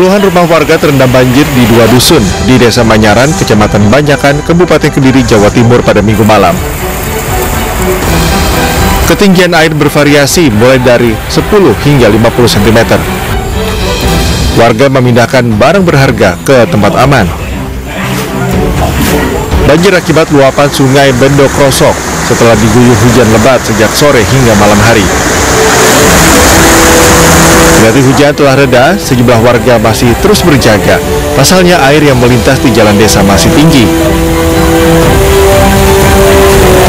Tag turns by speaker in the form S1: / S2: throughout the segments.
S1: Puluhan rumah warga terendam banjir di 2 dusun di Desa Manyaran, Kecamatan Banyakan, Kabupaten Kediri, Jawa Timur pada Minggu malam. Ketinggian air bervariasi mulai dari 10 hingga 50 cm. Warga memindahkan barang berharga ke tempat aman. Banjir akibat luapan sungai Bendo Krosok setelah diguyur hujan lebat sejak sore hingga malam hari. Dari hujan telah reda, sejumlah warga masih terus berjaga. Pasalnya air yang melintas di jalan desa masih tinggi.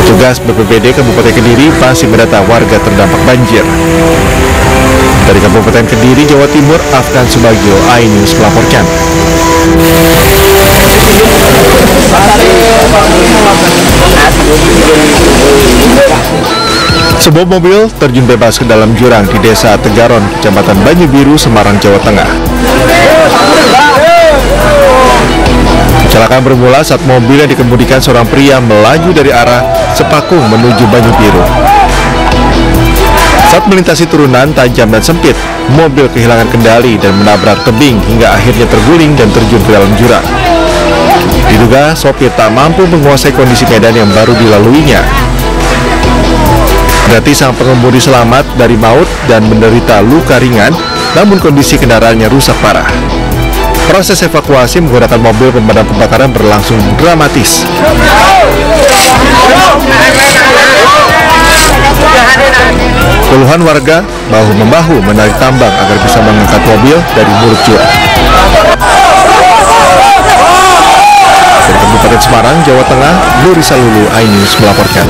S1: Petugas BPBD Kabupaten Kediri masih mendata warga terdampak banjir. Dari Kabupaten Kediri, Jawa Timur, Afgan Subagio, iNews melaporkan. Sebuah mobil terjun bebas ke dalam jurang di Desa Tegaron, Kecamatan Banyu-Biru, Semarang, Jawa Tengah. Kecelakaan bermula saat mobil yang dikemudikan seorang pria melaju dari arah Sepakung menuju Banyu-Biru. Saat melintasi turunan tajam dan sempit, mobil kehilangan kendali dan menabrak tebing hingga akhirnya terguling dan terjun ke dalam jurang. Diduga sopir tak mampu menguasai kondisi medan yang baru dilaluinya. Berarti sang pengemudi selamat dari maut dan menderita luka ringan, namun kondisi kendaraannya rusak parah. Proses evakuasi menggunakan mobil pemadam kebakaran berlangsung dramatis. Puluhan warga bahu-membahu menarik tambang agar bisa mengangkat mobil dari mulut jurang. Dari Kabupaten Semarang, Jawa Tengah, Nur Risalulu, iNews melaporkan.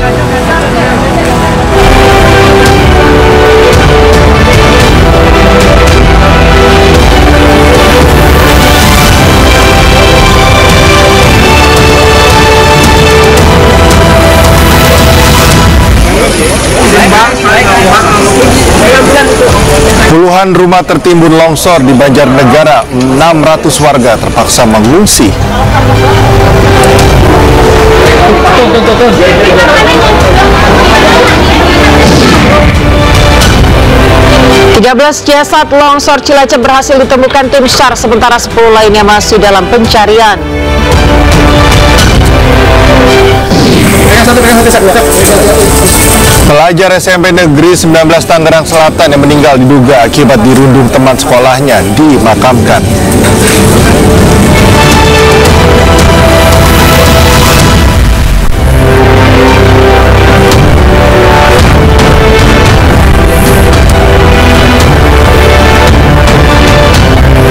S1: Puluhan rumah tertimbun longsor di Banjarnegara, 600 warga terpaksa mengungsi.
S2: Belas jasad longsor Cilacap berhasil ditemukan tim SAR, sementara 10 lainnya masih dalam pencarian.
S1: Pelajar SMP Negeri 19 Tangerang Selatan yang meninggal diduga akibat dirundung teman sekolahnya dimakamkan.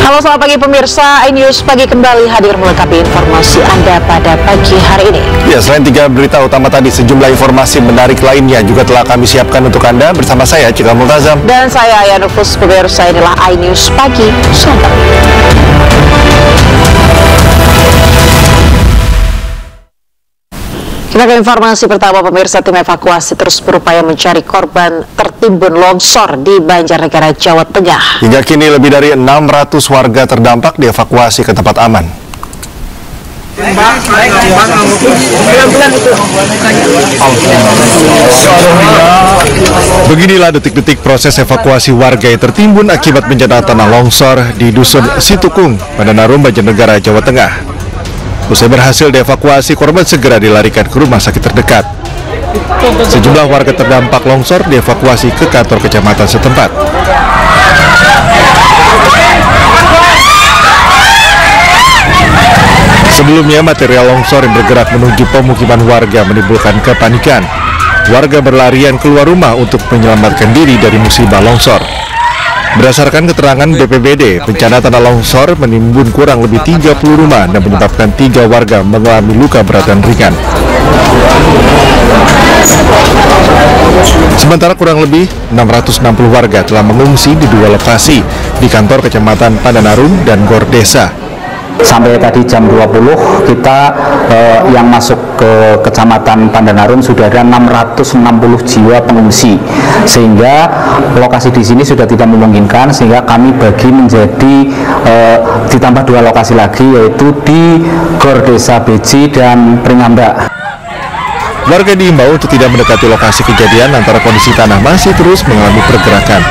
S2: Halo, selamat pagi pemirsa, iNews Pagi kembali hadir melengkapi informasi Anda pada pagi hari ini.
S1: Ya, selain 3 berita utama tadi, sejumlah informasi menarik lainnya juga telah kami siapkan untuk Anda bersama saya, Cika Multazam.
S2: Dan saya, Ayah Nufus. Pemirsa, inilah iNews Pagi Sontak. Kita ke informasi pertama pemirsa, tim evakuasi terus berupaya mencari korban tertimbun longsor di Banjarnegara, Jawa Tengah.
S1: Hingga kini lebih dari 600 warga terdampak dievakuasi ke tempat aman. Beginilah detik-detik proses evakuasi warga yang tertimbun akibat bencana tanah longsor di Dusun Situkung, Pandanarum, Banjarnegara, Jawa Tengah. Usai berhasil dievakuasi, korban segera dilarikan ke rumah sakit terdekat. Sejumlah warga terdampak longsor dievakuasi ke kantor kecamatan setempat. Sebelumnya, material longsor yang bergerak menuju pemukiman warga menimbulkan kepanikan. Warga berlarian keluar rumah untuk menyelamatkan diri dari musibah longsor. Berdasarkan keterangan BPBD, bencana tanah longsor menimbun kurang lebih 30 rumah dan menyebabkan 3 warga mengalami luka berat dan ringan. Sementara kurang lebih 660 warga telah mengungsi di 2 lokasi, di kantor Kecamatan Pandanarum dan Gor Desa.
S3: Sampai tadi jam 20 kita yang masuk ke Kecamatan Pandanarum sudah ada 660 jiwa pengungsi, sehingga lokasi di sini sudah tidak memungkinkan, sehingga kami bagi menjadi ditambah 2 lokasi lagi, yaitu di Gor Desa Beji dan Pringambak.
S1: Warga diimbau untuk tidak mendekati lokasi kejadian antara kondisi tanah masih terus mengalami pergerakan.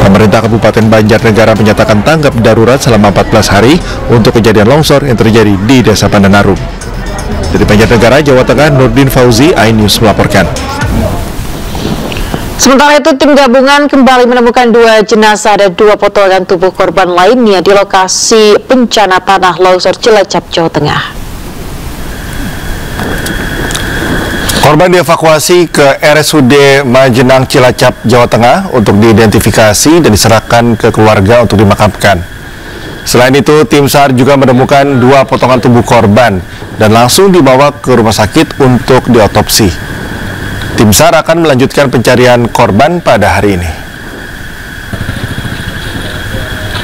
S1: Pemerintah Kabupaten Banjarnegara menyatakan tanggap darurat selama 14 hari untuk kejadian longsor yang terjadi di Desa Pandanarum. Dari Banjarnegara, Jawa Tengah, Nurdin Fauzi, iNews melaporkan.
S2: Sementara itu, tim gabungan kembali menemukan 2 jenazah dan 2 potongan tubuh korban lainnya di lokasi bencana tanah longsor Cilacap, Jawa Tengah.
S1: Korban dievakuasi ke RSUD Majenang Cilacap, Jawa Tengah untuk diidentifikasi dan diserahkan ke keluarga untuk dimakamkan. Selain itu, tim SAR juga menemukan 2 potongan tubuh korban dan langsung dibawa ke rumah sakit untuk diotopsi. Tim SAR akan melanjutkan pencarian korban pada hari ini.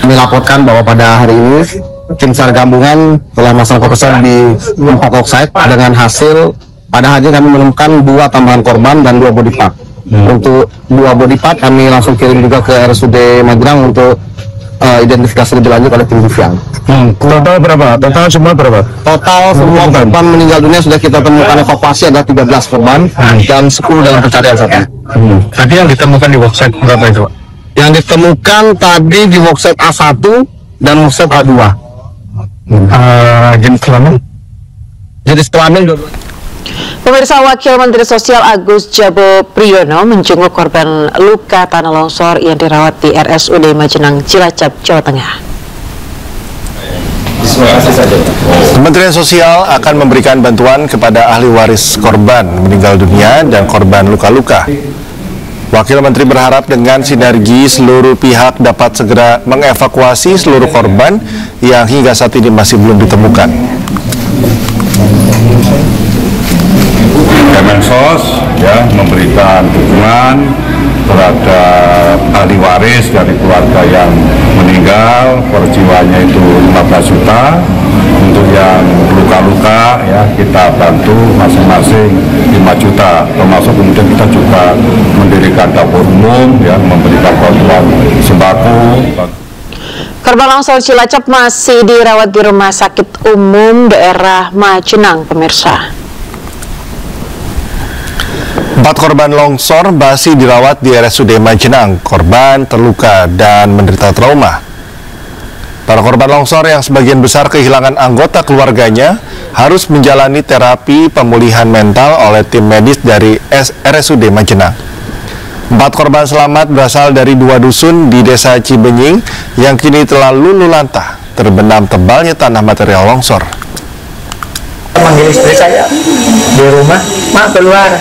S4: Kami laporkan bahwa pada hari ini tim SAR gabungan telah melaksanakan pemeriksaan di tempat worksite dengan hasil pada hari ini kami menemukan 2 tambahan korban dan 2 body part. Untuk 2 body part kami langsung kirim juga ke RSUD Magelang untuk identifikasi lebih lanjut oleh tim Divian.
S1: Total berapa? Total semua berapa?
S4: Total semua korban meninggal dunia sudah kita temukan evakuasi ada 13 korban dan 10 dalam pencarian saat ini.
S1: Tadi yang ditemukan di worksite berapa itu, Pak?
S4: Yang ditemukan tadi di worksite A1 dan worksite A2.
S1: Jenis kelamin?
S4: Jenis kelamin
S2: Pemirsa, Wakil Menteri Sosial Agus Jabo Priyono menjenguk korban luka tanah longsor yang dirawat di RSUD Majenang Cilacap, Jawa Tengah.
S1: Kementerian Sosial akan memberikan bantuan kepada ahli waris korban meninggal dunia dan korban luka-luka. Wakil Menteri berharap dengan sinergi seluruh pihak dapat segera mengevakuasi seluruh korban yang hingga saat ini masih belum ditemukan.
S5: Kemensos ya memberikan dukungan terhadap ahli waris dari keluarga yang meninggal, per jiwanya itu 15 juta. Untuk yang luka-luka ya kita bantu masing-masing 5 juta. Termasuk kemudian kita juga mendirikan dapur umum ya, memberikan bantuan sembako.
S2: Korban longsor Cilacap masih dirawat di Rumah Sakit Umum Daerah Majenang, pemirsa.
S1: 4 korban longsor masih dirawat di RSUD Majenang. Korban terluka dan menderita trauma. Para korban longsor yang sebagian besar kehilangan anggota keluarganya harus menjalani terapi pemulihan mental oleh tim medis dari RSUD Majenang. 4 korban selamat berasal dari 2 dusun di Desa Cibenying yang kini telah luluh lantah terbenam tebalnya tanah material longsor.
S6: Manggil istri saya di rumah, "Mak, keluar."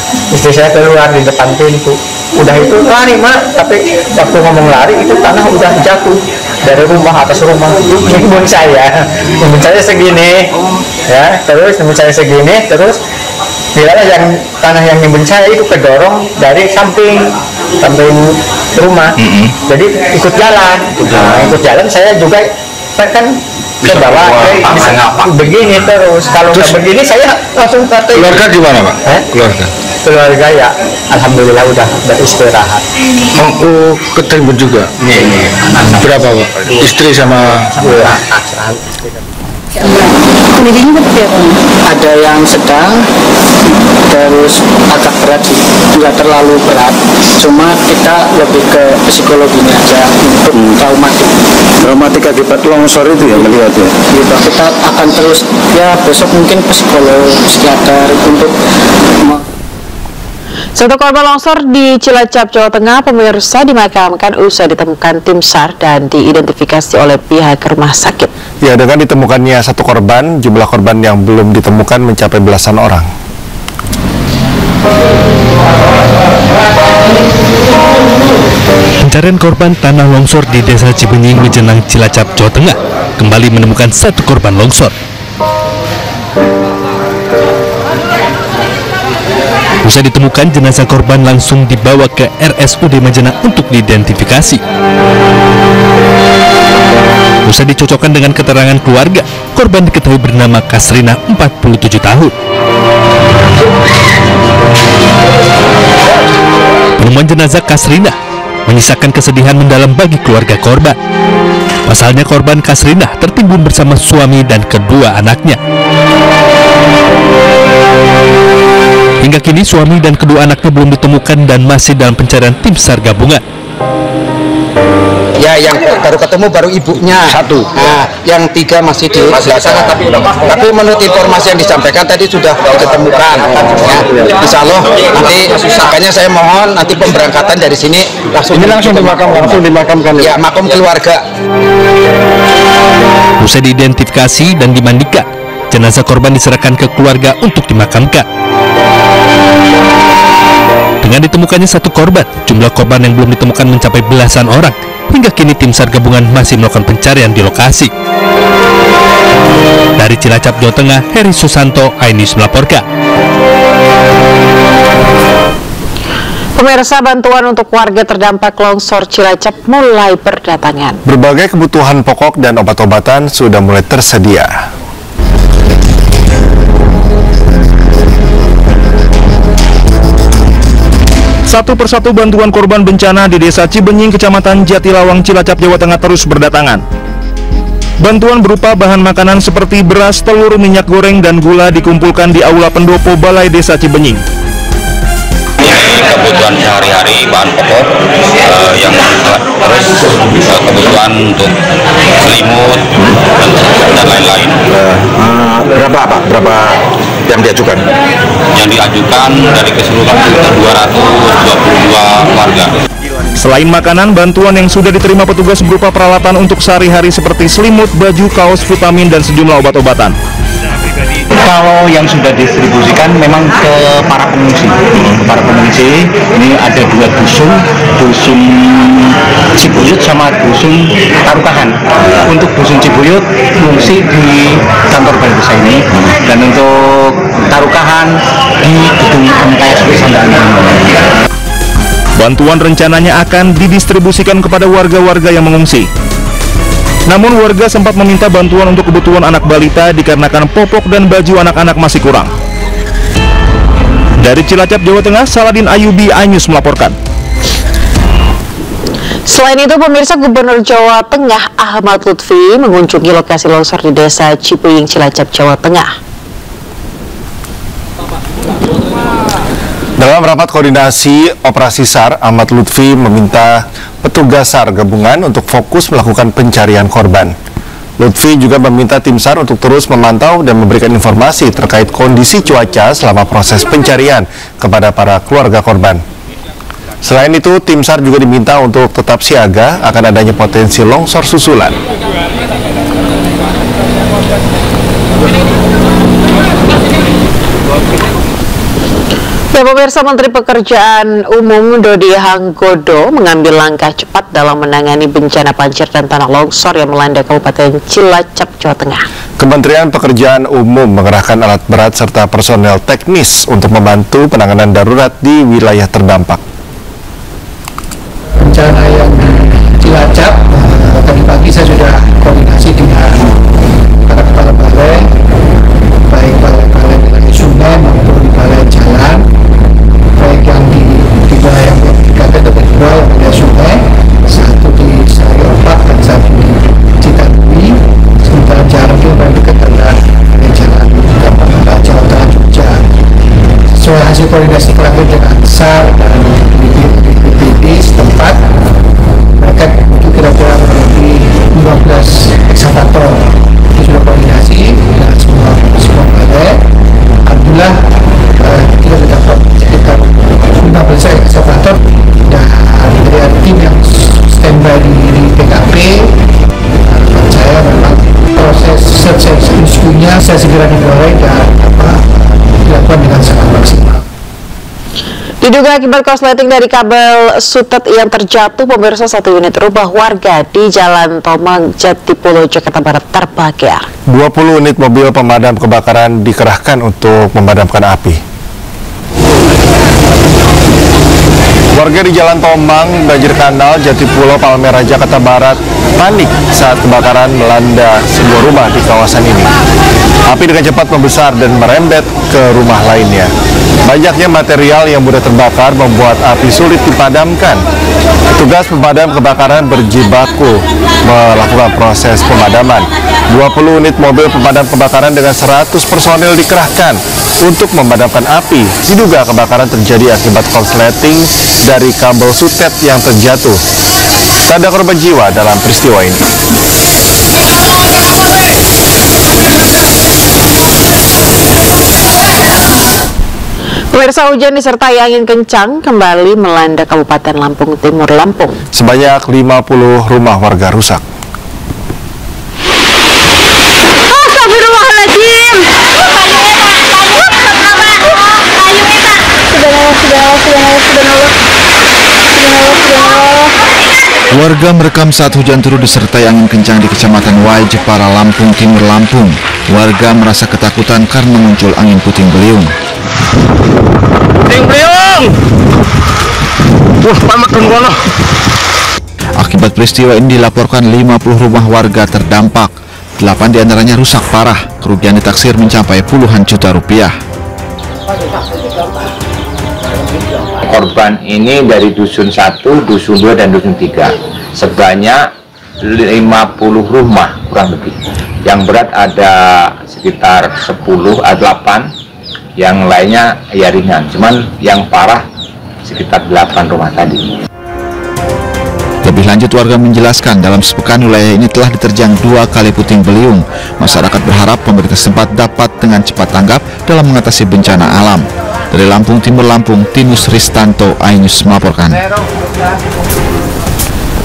S6: Istri saya keluar di depan pintu. Udah itu lari, Mak, tapi waktu ngomong lari itu tanah udah jatuh dari rumah, atas rumah. Nimbun saya segini, ya, terus nimbun saya segini, terus bila yang tanah yang nimbun saya itu kedorong dari samping rumah. Jadi ikut jalan. Ikut jalan saya juga kan ke bawah, bisa begini terus. Kalau nggak begini saya langsung kata.
S5: Keluarga di mana, Pak?
S6: Keluarga ya, alhamdulillah udah beristirahat.
S5: Oh, ketemu juga. Berapa, Pak? Istri sama
S7: Kondisinya seperti apa? Ada yang sedang, terus agak berat sih, nggak terlalu berat. Cuma kita lebih ke psikologinya aja untuk traumatik akibat longsor itu ya melihatnya. Gitu. Kita akan terus ya besok mungkin psikolog, psikiater untuk.
S2: Satu korban longsor di Cilacap, Jawa Tengah, pemirsa, dimakamkan usai ditemukan tim SAR dan diidentifikasi oleh pihak rumah sakit.
S1: Ya, dengan ditemukannya 1 korban, jumlah korban yang belum ditemukan mencapai belasan orang.
S8: Pencarian korban tanah longsor di Desa Cibenying, Majenang, Cilacap, Jawa Tengah kembali menemukan 1 korban longsor. Usai ditemukan, jenazah korban langsung dibawa ke RSUD Majenang untuk diidentifikasi. Usai dicocokkan dengan keterangan keluarga, korban diketahui bernama Kasrina, 47 tahun. Penemuan jenazah Kasrina menyisakan kesedihan mendalam bagi keluarga korban. Pasalnya korban Kasrina tertimbun bersama suami dan kedua anaknya. Hingga kini suami dan kedua anaknya belum ditemukan dan masih dalam pencarian tim SAR gabungan.
S9: Ya, yang baru ketemu baru ibunya satu. Nah, yang 3 masih di sebelah sana. Tapi menurut informasi yang disampaikan tadi sudah ditemukan. Ya, insya Allah nanti makanya saya mohon nanti pemberangkatan dari sini langsung dimakamkan. Ya, makom keluarga.
S8: Usai diidentifikasi dan dimandikan, jenazah korban diserahkan ke keluarga untuk dimakamkan. Dengan ditemukannya 1 korban, jumlah korban yang belum ditemukan mencapai belasan orang. Hingga kini tim SAR gabungan masih melakukan pencarian di lokasi. Dari Cilacap, Jawa Tengah, Heri Susanto, iNews melaporkan.
S2: Pemirsa, bantuan untuk warga terdampak longsor Cilacap mulai berdatangan.
S1: Berbagai kebutuhan pokok dan obat-obatan sudah mulai tersedia. Satu persatu bantuan korban bencana di Desa Cibenying, Kecamatan Jatilawang, Cilacap, Jawa Tengah terus berdatangan. Bantuan berupa bahan makanan seperti beras, telur, minyak goreng, dan gula dikumpulkan di Aula Pendopo Balai Desa Cibenying.
S10: Kebutuhan sehari-hari, bahan pokok yang terus kebutuhan untuk selimut dan lain-lain. Berapa yang diajukan? Yang diajukan dari keseluruhan 222 warga.
S1: Selain makanan, bantuan yang sudah diterima petugas berupa peralatan untuk sehari-hari seperti selimut, baju, kaos, vitamin, dan sejumlah obat-obatan.
S3: Kalau yang sudah distribusikan memang ke para pengungsi. Para pengungsi ini ada 2 dusun, dusun Cibuyut sama dusun Tarukahan. Untuk dusun Cibuyut mengungsi di kantor balai desa ini, dan untuk Tarukahan di gedung MKSP Sandang.
S1: Bantuan rencananya akan didistribusikan kepada warga-warga yang mengungsi. Namun warga sempat meminta bantuan untuk kebutuhan anak balita dikarenakan popok dan baju anak-anak masih kurang. Dari Cilacap, Jawa Tengah, Saladin Ayubi, iNews melaporkan.
S2: Selain itu, pemirsa, Gubernur Jawa Tengah Ahmad Lutfi mengunjungi lokasi longsor di Desa Cibenying, Cilacap, Jawa Tengah.
S1: Dalam rapat koordinasi operasi SAR, Ahmad Lutfi meminta petugas SAR gabungan untuk fokus melakukan pencarian korban. Lutfi juga meminta tim SAR untuk terus memantau dan memberikan informasi terkait kondisi cuaca selama proses pencarian kepada para keluarga korban. Selain itu, tim SAR juga diminta untuk tetap siaga akan adanya potensi longsor susulan.
S2: Ya, pemirsa, Menteri Pekerjaan Umum Dodi Hanggodo mengambil langkah cepat dalam menangani bencana banjir dan tanah longsor yang melanda Kabupaten Cilacap, Jawa Tengah.
S1: Kementerian Pekerjaan Umum mengerahkan alat berat serta personel teknis untuk membantu penanganan darurat di wilayah terdampak.
S6: Bencana yang Cilacap, tadi pagi saya sudah koordinasi dengan para kepala balai, baik balai-balai di sungai maupun di balai jalan, baik yang di wilayah yang ada 2 yang ada sungai, 1 di Sayurpat dan 1 di Citandui, sementara jalan itu yang dekat adalah jalan Gampang Jawa Tengah Jogja. Sesuai hasil koordinasi terakhir dengan SAR dan BPBD setempat, mereka itu kira-kira lebih 15 eksavator. Itu sudah koordinasi dengan semua balai. Alhamdulillah kita sudah dapat sekitar 15 eksavator dan dari tim yang standby di TKP. Saya memang proses search and rescue-nya saya segera dimulai dan dilakukan dengan sangat maksimal.
S2: Diduga akibat korsleting dari kabel sutet yang terjatuh, pemirsa, 1 unit rumah warga di Jalan Tomang, Jatipulo, Jakarta Barat terbakar.
S1: 20 unit mobil pemadam kebakaran dikerahkan untuk memadamkan api. Warga di Jalan Tomang, Banjir Kanal, Jatipulo, Palmerah, Jakarta Barat panik saat kebakaran melanda sebuah rumah di kawasan ini. Api dengan cepat membesar dan merembet ke rumah lainnya. Banyaknya material yang mudah terbakar membuat api sulit dipadamkan. Petugas pemadam kebakaran berjibaku melakukan proses pemadaman. 20 unit mobil pemadam kebakaran dengan 100 personil dikerahkan untuk memadamkan api. Diduga kebakaran terjadi akibat korsleting dari kabel sutet yang terjatuh. Tak ada korban jiwa dalam peristiwa ini.
S2: Pemirsa, hujan disertai angin kencang kembali melanda Kabupaten Lampung Timur, Lampung.
S1: Sebanyak 50 rumah warga rusak.
S11: Astagfirullahaladzim.
S12: Warga merekam saat hujan turun disertai angin kencang di Kecamatan Wai, Jepara, Lampung Timur, Lampung. Warga merasa ketakutan karena muncul angin puting beliung. Akibat peristiwa ini dilaporkan 50 rumah warga terdampak. 8 diantaranya rusak parah. Kerugian ditaksir mencapai puluhan juta rupiah.
S13: Korban ini dari Dusun 1, Dusun 2, dan Dusun 3. Sebanyak 50 rumah kurang lebih. Yang berat ada sekitar 10 atau 8. Yang lainnya ya ringan, cuman yang parah sekitar 8 rumah tadi.
S12: Lebih lanjut, warga menjelaskan dalam sepekan wilayah ini telah diterjang 2 kali puting beliung. Masyarakat berharap pemerintah setempat dapat dengan cepat tanggap dalam mengatasi bencana alam. Dari Lampung Timur, Lampung, Tinus Ristanto, iNews melaporkan.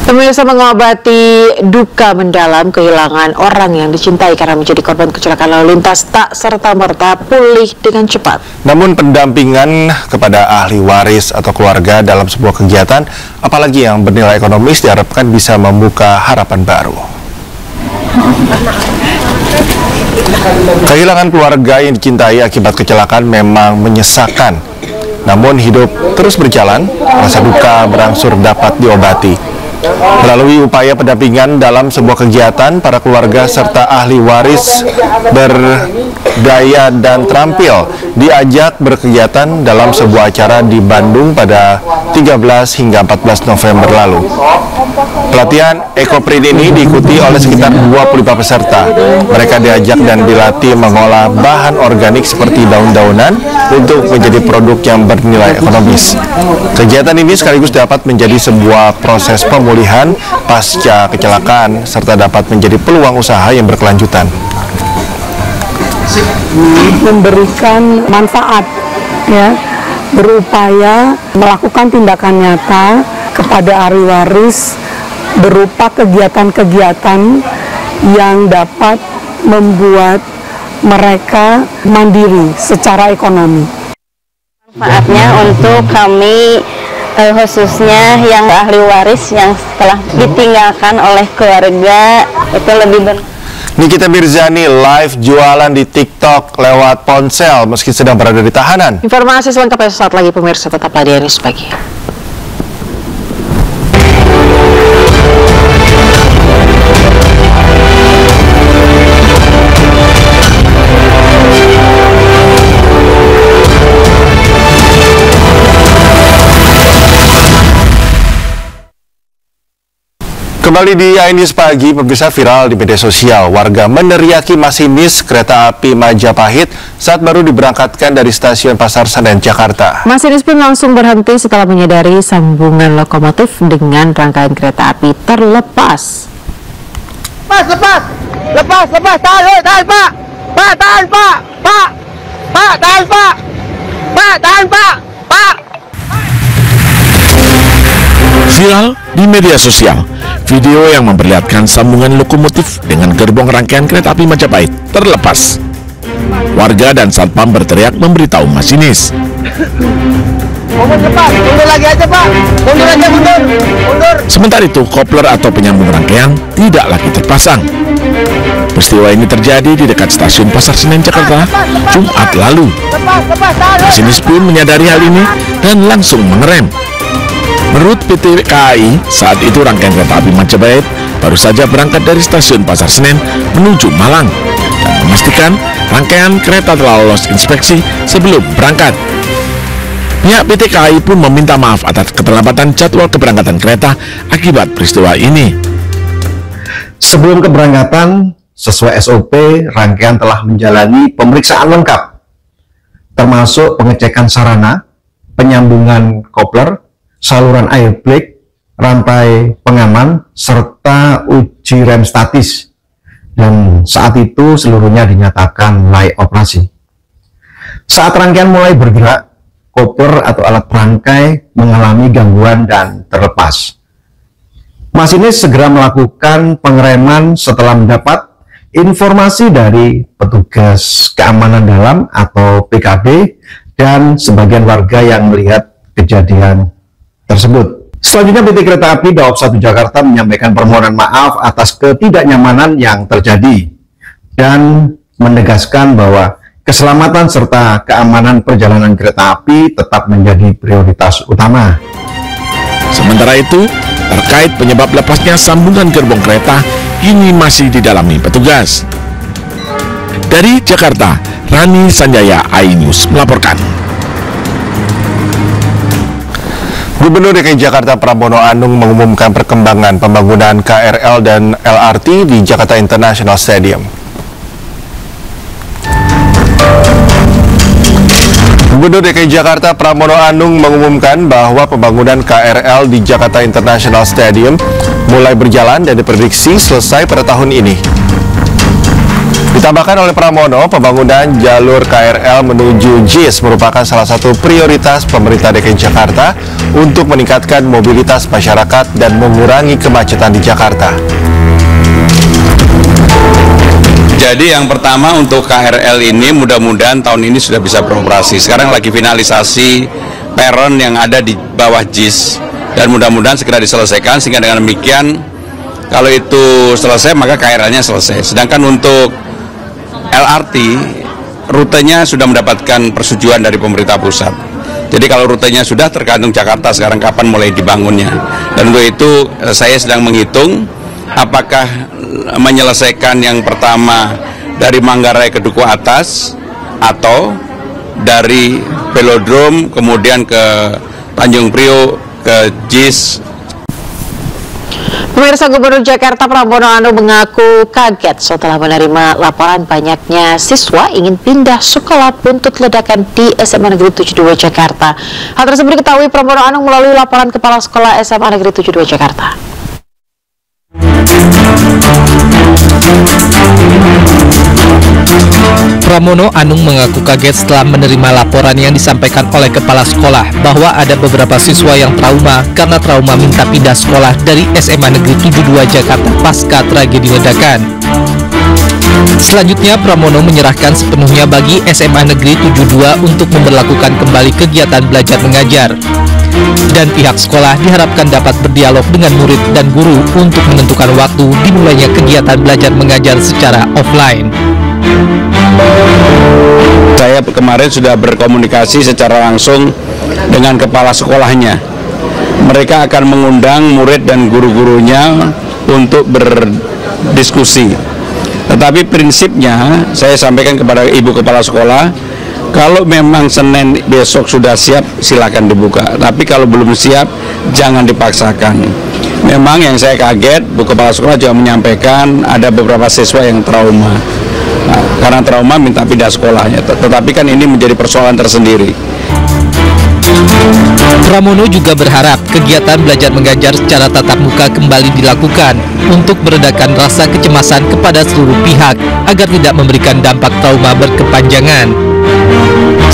S2: Pemirsa, mengobati duka mendalam kehilangan orang yang dicintai karena menjadi korban kecelakaan lalu lintas tak serta-merta pulih dengan cepat.
S1: Namun pendampingan kepada ahli waris atau keluarga dalam sebuah kegiatan, apalagi yang bernilai ekonomis, diharapkan bisa membuka harapan baru. Kehilangan keluarga yang dicintai akibat kecelakaan memang menyesakan. Namun hidup terus berjalan, rasa duka berangsur dapat diobati. Melalui upaya pendampingan dalam sebuah kegiatan, para keluarga serta ahli waris berdaya dan terampil diajak berkegiatan dalam sebuah acara di Bandung pada 13 hingga 14 November lalu. Pelatihan ekoprint ini diikuti oleh sekitar 25 peserta. Mereka diajak dan dilatih mengolah bahan organik seperti daun-daunan untuk menjadi produk yang bernilai ekonomis. Kegiatan ini sekaligus dapat menjadi sebuah proses pemulihan pasca kecelakaan serta dapat menjadi peluang usaha yang berkelanjutan.
S14: Memberikan manfaat, ya, berupaya melakukan tindakan nyata kepada ahli waris berupa kegiatan-kegiatan yang dapat membuat mereka mandiri secara ekonomi.
S11: Manfaatnya untuk kami khususnya yang ahli waris yang setelah ditinggalkan oleh keluarga itu lebih
S1: Nikita Mirzani live jualan di TikTok lewat ponsel meski sedang berada di tahanan.
S2: Informasi selengkapnya saat lagi, pemirsa, tetaplah di iNews Pagi.
S1: Kembali di iNews Pagi, pemirsa, viral di media sosial. Warga meneriaki masinis kereta api Majapahit saat baru diberangkatkan dari stasiun Pasar Senen, Jakarta.
S2: Masinis pun langsung berhenti setelah menyadari sambungan lokomotif dengan rangkaian kereta api terlepas.
S15: Lepas, tahan Pak, tahan Pak, tahan Pak.
S16: Viral di media sosial, video yang memperlihatkan sambungan lokomotif dengan gerbong rangkaian kereta api Majapahit terlepas. Warga dan satpam berteriak memberitahu masinis.
S15: Mundur lagi aja Pak, mundur.
S16: Sementara itu, kopler atau penyambung rangkaian tidak lagi terpasang. Peristiwa ini terjadi di dekat stasiun Pasar Senen, Jakarta, Jumat lalu. Masinis pun menyadari hal ini dan langsung mengerem. Menurut PT KAI, saat itu rangkaian kereta api Majapahit baru saja berangkat dari stasiun Pasar Senen menuju Malang dan memastikan rangkaian kereta telah lolos inspeksi sebelum berangkat. Pihak PT KAI pun meminta maaf atas keterlambatan jadwal keberangkatan kereta akibat peristiwa ini.
S4: Sebelum keberangkatan, sesuai SOP, rangkaian telah menjalani pemeriksaan lengkap, termasuk pengecekan sarana, penyambungan kopler, saluran air brake,
S17: rantai pengaman serta uji rem statis, dan saat itu seluruhnya dinyatakan layak operasi. Saat rangkaian mulai bergerak, kopler atau alat perangkai mengalami gangguan dan terlepas. Masinis segera melakukan pengereman setelah mendapat informasi dari petugas keamanan dalam atau PKB dan sebagian warga yang melihat kejadian tersebut. Selanjutnya PT Kereta Api Daob 1 Jakarta menyampaikan permohonan maaf atas ketidaknyamanan yang terjadi dan menegaskan bahwa keselamatan serta keamanan perjalanan kereta api tetap menjadi prioritas utama.
S16: Sementara itu, terkait penyebab lepasnya sambungan gerbong kereta ini masih didalami petugas. Dari Jakarta, Rani Sanjaya, iNews melaporkan.
S1: Gubernur DKI Jakarta Pramono Anung mengumumkan perkembangan pembangunan KRL dan LRT di Jakarta International Stadium. Gubernur DKI Jakarta Pramono Anung mengumumkan bahwa pembangunan KRL di Jakarta International Stadium mulai berjalan dan diprediksi selesai pada tahun ini. Ditambahkan oleh Pramono, pembangunan jalur KRL menuju JIS merupakan salah satu prioritas pemerintah DKI Jakarta untuk meningkatkan mobilitas masyarakat dan mengurangi kemacetan di Jakarta.
S18: Jadi yang pertama untuk KRL ini mudah-mudahan tahun ini sudah bisa beroperasi. Sekarang lagi finalisasi peron yang ada di bawah JIS dan mudah-mudahan segera diselesaikan sehingga dengan demikian kalau itu selesai maka KRL-nya selesai. Sedangkan untuk LRT rutenya sudah mendapatkan persetujuan dari pemerintah pusat. Jadi kalau rutenya sudah tergantung Jakarta sekarang kapan mulai dibangunnya. Dan untuk itu saya sedang menghitung apakah menyelesaikan yang pertama dari Manggarai ke Duku Atas atau dari Velodrome kemudian ke Tanjung Priok ke JIS.
S2: Pemirsa, Gubernur Jakarta Pramono Anung mengaku kaget setelah menerima laporan banyaknya siswa ingin pindah sekolah buntut ledakan di SMA Negeri 72 Jakarta. Hal tersebut diketahui Pramono Anung melalui laporan Kepala Sekolah SMA Negeri 72 Jakarta.
S8: Pramono Anung mengaku kaget setelah menerima laporan yang disampaikan oleh kepala sekolah bahwa ada beberapa siswa yang trauma karena trauma minta pindah sekolah dari SMA Negeri 72 Jakarta pasca tragedi ledakan. Selanjutnya, Pramono menyerahkan sepenuhnya bagi SMA Negeri 72 untuk memberlakukan kembali kegiatan belajar mengajar. Dan pihak sekolah diharapkan dapat berdialog dengan murid dan guru untuk menentukan waktu dimulainya kegiatan belajar mengajar secara offline.
S18: Saya kemarin sudah berkomunikasi secara langsung dengan kepala sekolahnya. Mereka akan mengundang murid dan guru-gurunya untuk berdiskusi. Tetapi prinsipnya saya sampaikan kepada ibu kepala sekolah, kalau memang Senin besok sudah siap silakan dibuka. Tapi kalau belum siap jangan dipaksakan. Memang yang saya kaget, Bu Kepala Sekolah juga menyampaikan ada beberapa siswa yang trauma. Nah, karena trauma minta pindah sekolahnya, tetapi kan ini menjadi persoalan tersendiri.
S8: Pramono juga berharap kegiatan belajar mengajar secara tatap muka kembali dilakukan untuk meredakan rasa kecemasan kepada seluruh pihak agar tidak memberikan dampak trauma berkepanjangan.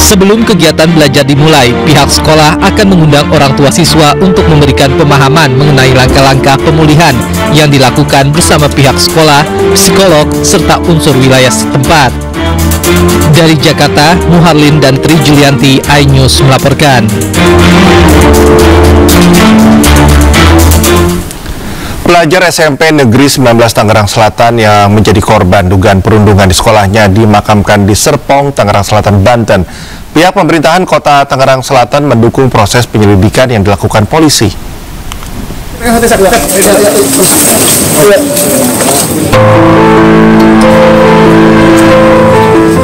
S8: Sebelum kegiatan belajar dimulai, pihak sekolah akan mengundang orang tua siswa untuk memberikan pemahaman mengenai langkah-langkah pemulihan yang dilakukan bersama pihak sekolah, psikolog, serta unsur wilayah setempat. Dari Jakarta, Muharlin dan Tri Julianti, iNews melaporkan.
S1: Pelajar SMP Negeri 19 Tangerang Selatan yang menjadi korban dugaan perundungan di sekolahnya dimakamkan di Serpong, Tangerang Selatan, Banten. Pihak pemerintahan Kota Tangerang Selatan mendukung proses penyelidikan yang dilakukan polisi.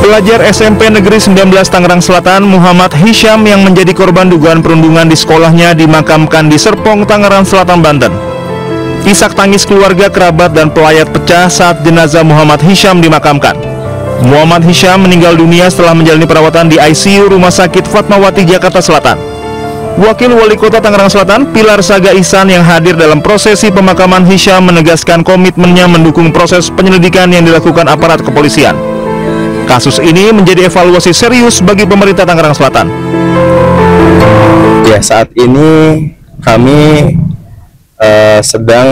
S1: Pelajar SMP Negeri 19 Tangerang Selatan Muhammad Hisham yang menjadi korban dugaan perundungan di sekolahnya dimakamkan di Serpong, Tangerang Selatan, Banten. Isak tangis keluarga, kerabat, dan pelayat pecah saat jenazah Muhammad Hisham dimakamkan. Muhammad Hisham meninggal dunia setelah menjalani perawatan di ICU Rumah Sakit Fatmawati, Jakarta Selatan. Wakil Wali Kota Tangerang Selatan, Pilar Saga Ihsan yang hadir dalam prosesi pemakaman Hisyam menegaskan komitmennya mendukung proses penyelidikan yang dilakukan aparat kepolisian. Kasus ini menjadi evaluasi serius bagi pemerintah Tangerang Selatan.
S19: Ya, saat ini kami sedang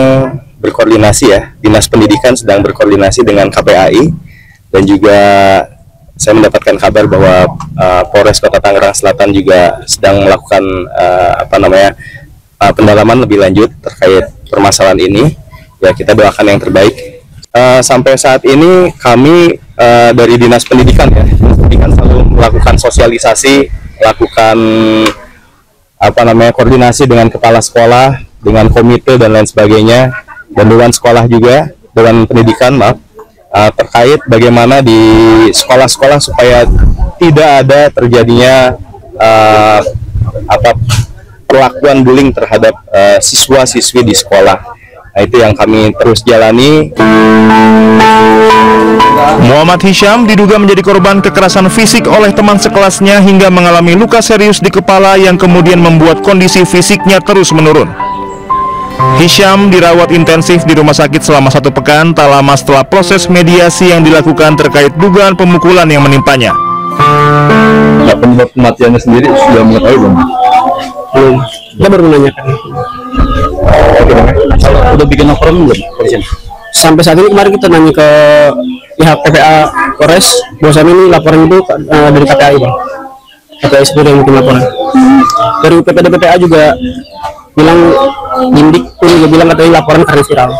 S19: berkoordinasi ya, Dinas Pendidikan sedang berkoordinasi dengan KPAI, dan juga saya mendapatkan kabar bahwa Polres Kota Tangerang Selatan juga sedang melakukan pendalaman lebih lanjut terkait permasalahan ini. Ya, kita doakan yang terbaik. Sampai saat ini kami dari Dinas Pendidikan ya, Dinas Pendidikan selalu melakukan sosialisasi, melakukan koordinasi dengan kepala sekolah, dengan komite dan lain sebagainya, dan dewan sekolah juga, dewan pendidikan terkait bagaimana di sekolah-sekolah supaya tidak ada terjadinya perlakuan bullying terhadap siswa-siswi di sekolah. Nah, itu yang kami terus jalani.
S1: Muhammad Hisyam diduga menjadi korban kekerasan fisik oleh teman sekelasnya hingga mengalami luka serius di kepala yang kemudian membuat kondisi fisiknya terus menurun. Hisyam dirawat intensif di rumah sakit selama 1 pekan tak lama setelah proses mediasi yang dilakukan terkait dugaan pemukulan yang menimpanya.
S20: Penyebab kematiannya sendiri sudah mengetahui belum?
S6: Belum. Kita baru menanyakan.
S20: Udah bikin laporan belum polisi?
S6: Sampai saat ini kemarin kita nanya ke pihak PPA Polres, bahwasannya ini laporan itu dari KPAI, Bang. KPAI sendiri yang bikin laporan. Dari PPD PPA juga bilang, Dindik pun juga bilang katanya laporan karena viral.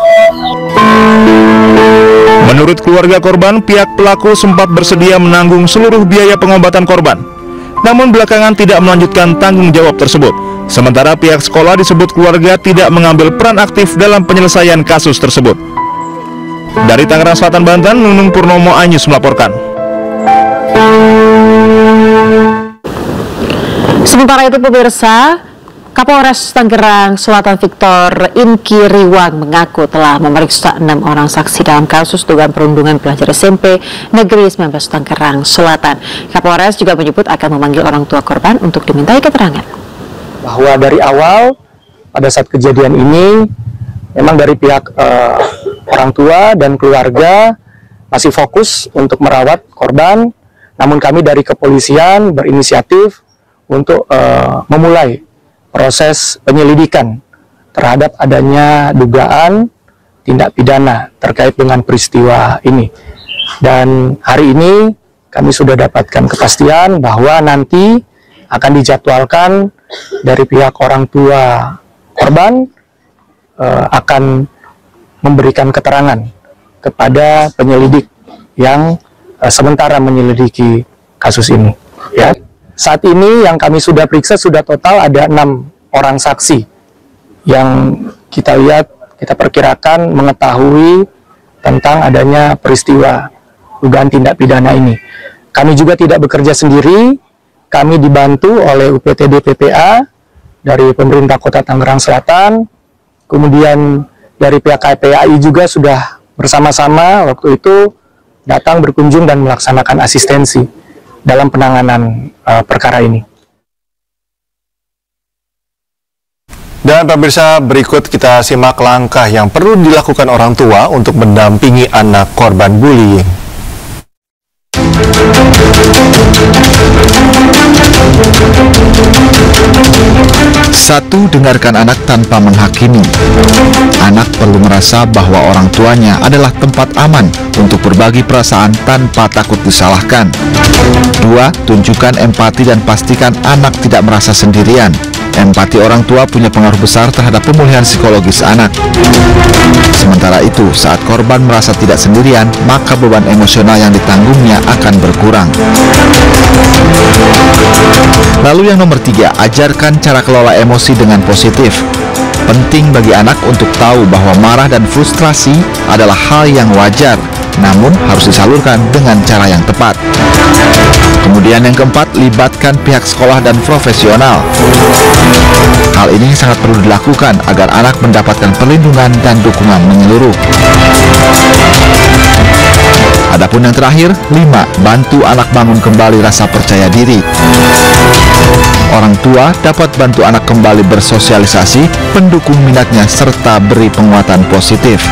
S1: Menurut keluarga korban, pihak pelaku sempat bersedia menanggung seluruh biaya pengobatan korban. Namun belakangan tidak melanjutkan tanggung jawab tersebut. Sementara pihak sekolah disebut keluarga tidak mengambil peran aktif dalam penyelesaian kasus tersebut. Dari Tangerang Selatan, Banten, Nunung Purnomo, iNews melaporkan.
S2: Sementara itu pemirsa, Kapolres Tangerang Selatan Victor Inki Riwang mengaku telah memeriksa 6 orang saksi dalam kasus dugaan perundungan pelajar SMP Negeri 19 Tangerang Selatan. Kapolres juga menyebut akan memanggil orang tua korban untuk dimintai keterangan.
S6: Bahwa dari awal pada saat kejadian ini memang dari pihak orang tua dan keluarga masih fokus untuk merawat korban, namun kami dari kepolisian berinisiatif untuk memulai proses penyelidikan terhadap adanya dugaan tindak pidana terkait dengan peristiwa ini. Dan hari ini kami sudah dapatkan kepastian bahwa nanti akan dijadwalkan dari pihak orang tua korban akan memberikan keterangan kepada penyelidik yang sementara menyelidiki kasus ini. Ya. Saat ini yang kami sudah periksa sudah total ada 6 orang saksi yang kita lihat, kita perkirakan mengetahui tentang adanya peristiwa dugaan tindak pidana ini. Kami juga tidak bekerja sendiri, kami dibantu oleh UPTD PPA dari pemerintah Kota Tangerang Selatan, kemudian dari pihak KPAI juga sudah bersama-sama waktu itu datang berkunjung dan melaksanakan asistensi dalam penanganan perkara ini.
S1: Dan pemirsa, berikut kita simak langkah yang perlu dilakukan orang tua untuk mendampingi anak korban bullying.
S12: Satu, dengarkan anak tanpa menghakimi. Anak perlu merasa bahwa orang tuanya adalah tempat aman untuk berbagi perasaan tanpa takut disalahkan. 2, tunjukkan empati dan pastikan anak tidak merasa sendirian. Empati orang tua punya pengaruh besar terhadap pemulihan psikologis anak. Sementara itu, saat korban merasa tidak sendirian, maka beban emosional yang ditanggungnya akan berkurang. Lalu yang nomor 3, ajarkan cara kelola emosi dengan positif. Penting bagi anak untuk tahu bahwa marah dan frustrasi adalah hal yang wajar, namun harus disalurkan dengan cara yang tepat. Kemudian yang keempat, libatkan pihak sekolah dan profesional. Hal ini sangat perlu dilakukan agar anak mendapatkan perlindungan dan dukungan menyeluruh. Adapun yang terakhir, 5, bantu anak bangun kembali rasa percaya diri. Orang tua dapat bantu anak kembali bersosialisasi, pendukung minatnya, serta beri penguatan positif.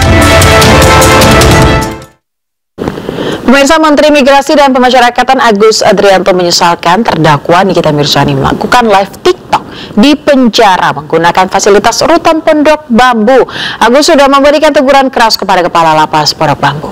S2: Pemirsa, Menteri Migrasi dan Pemasyarakatan Agus Andrianto menyesalkan terdakwa Nikita Mirzani melakukan live TikTok di penjara menggunakan fasilitas rutan Pondok Bambu. Agus sudah memberikan teguran keras kepada Kepala Lapas Pondok Bambu.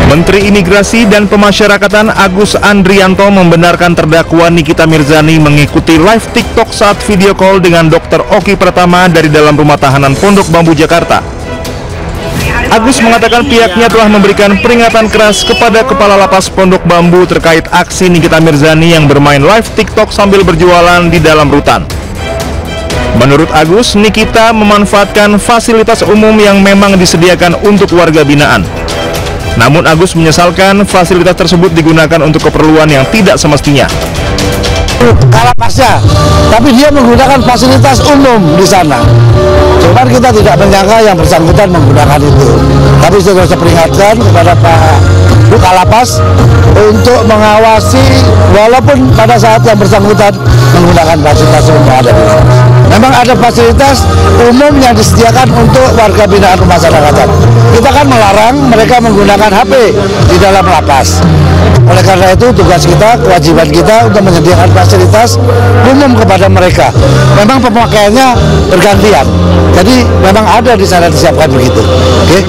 S1: Menteri Imigrasi dan Pemasyarakatan Agus Andrianto membenarkan terdakwa Nikita Mirzani mengikuti live TikTok saat video call dengan Dr. Oki Pratama dari dalam rumah tahanan Pondok Bambu, Jakarta. Agus mengatakan pihaknya telah memberikan peringatan keras kepada Kepala Lapas Pondok Bambu terkait aksi Nikita Mirzani yang bermain live TikTok sambil berjualan di dalam rutan. Menurut Agus, Nikita memanfaatkan fasilitas umum yang memang disediakan untuk warga binaan. Namun Agus menyesalkan fasilitas tersebut digunakan untuk keperluan yang tidak semestinya.
S15: Kalapasnya, tapi dia menggunakan fasilitas umum di sana. Cuman kita tidak menyangka yang bersangkutan menggunakan itu. Tapi saya peringatkan kepada Pak Kalapas untuk mengawasi, walaupun pada saat yang bersangkutan menggunakan fasilitas umum yang ada di sana. Memang ada fasilitas umum yang disediakan untuk warga binaan pemasyarakatan. Kita kan melarang mereka menggunakan HP di dalam lapas. Oleh karena itu tugas kita, kewajiban kita untuk menyediakan fasilitas umum kepada mereka. Memang pemakaiannya bergantian. Jadi memang ada di sana disiapkan begitu. Oke?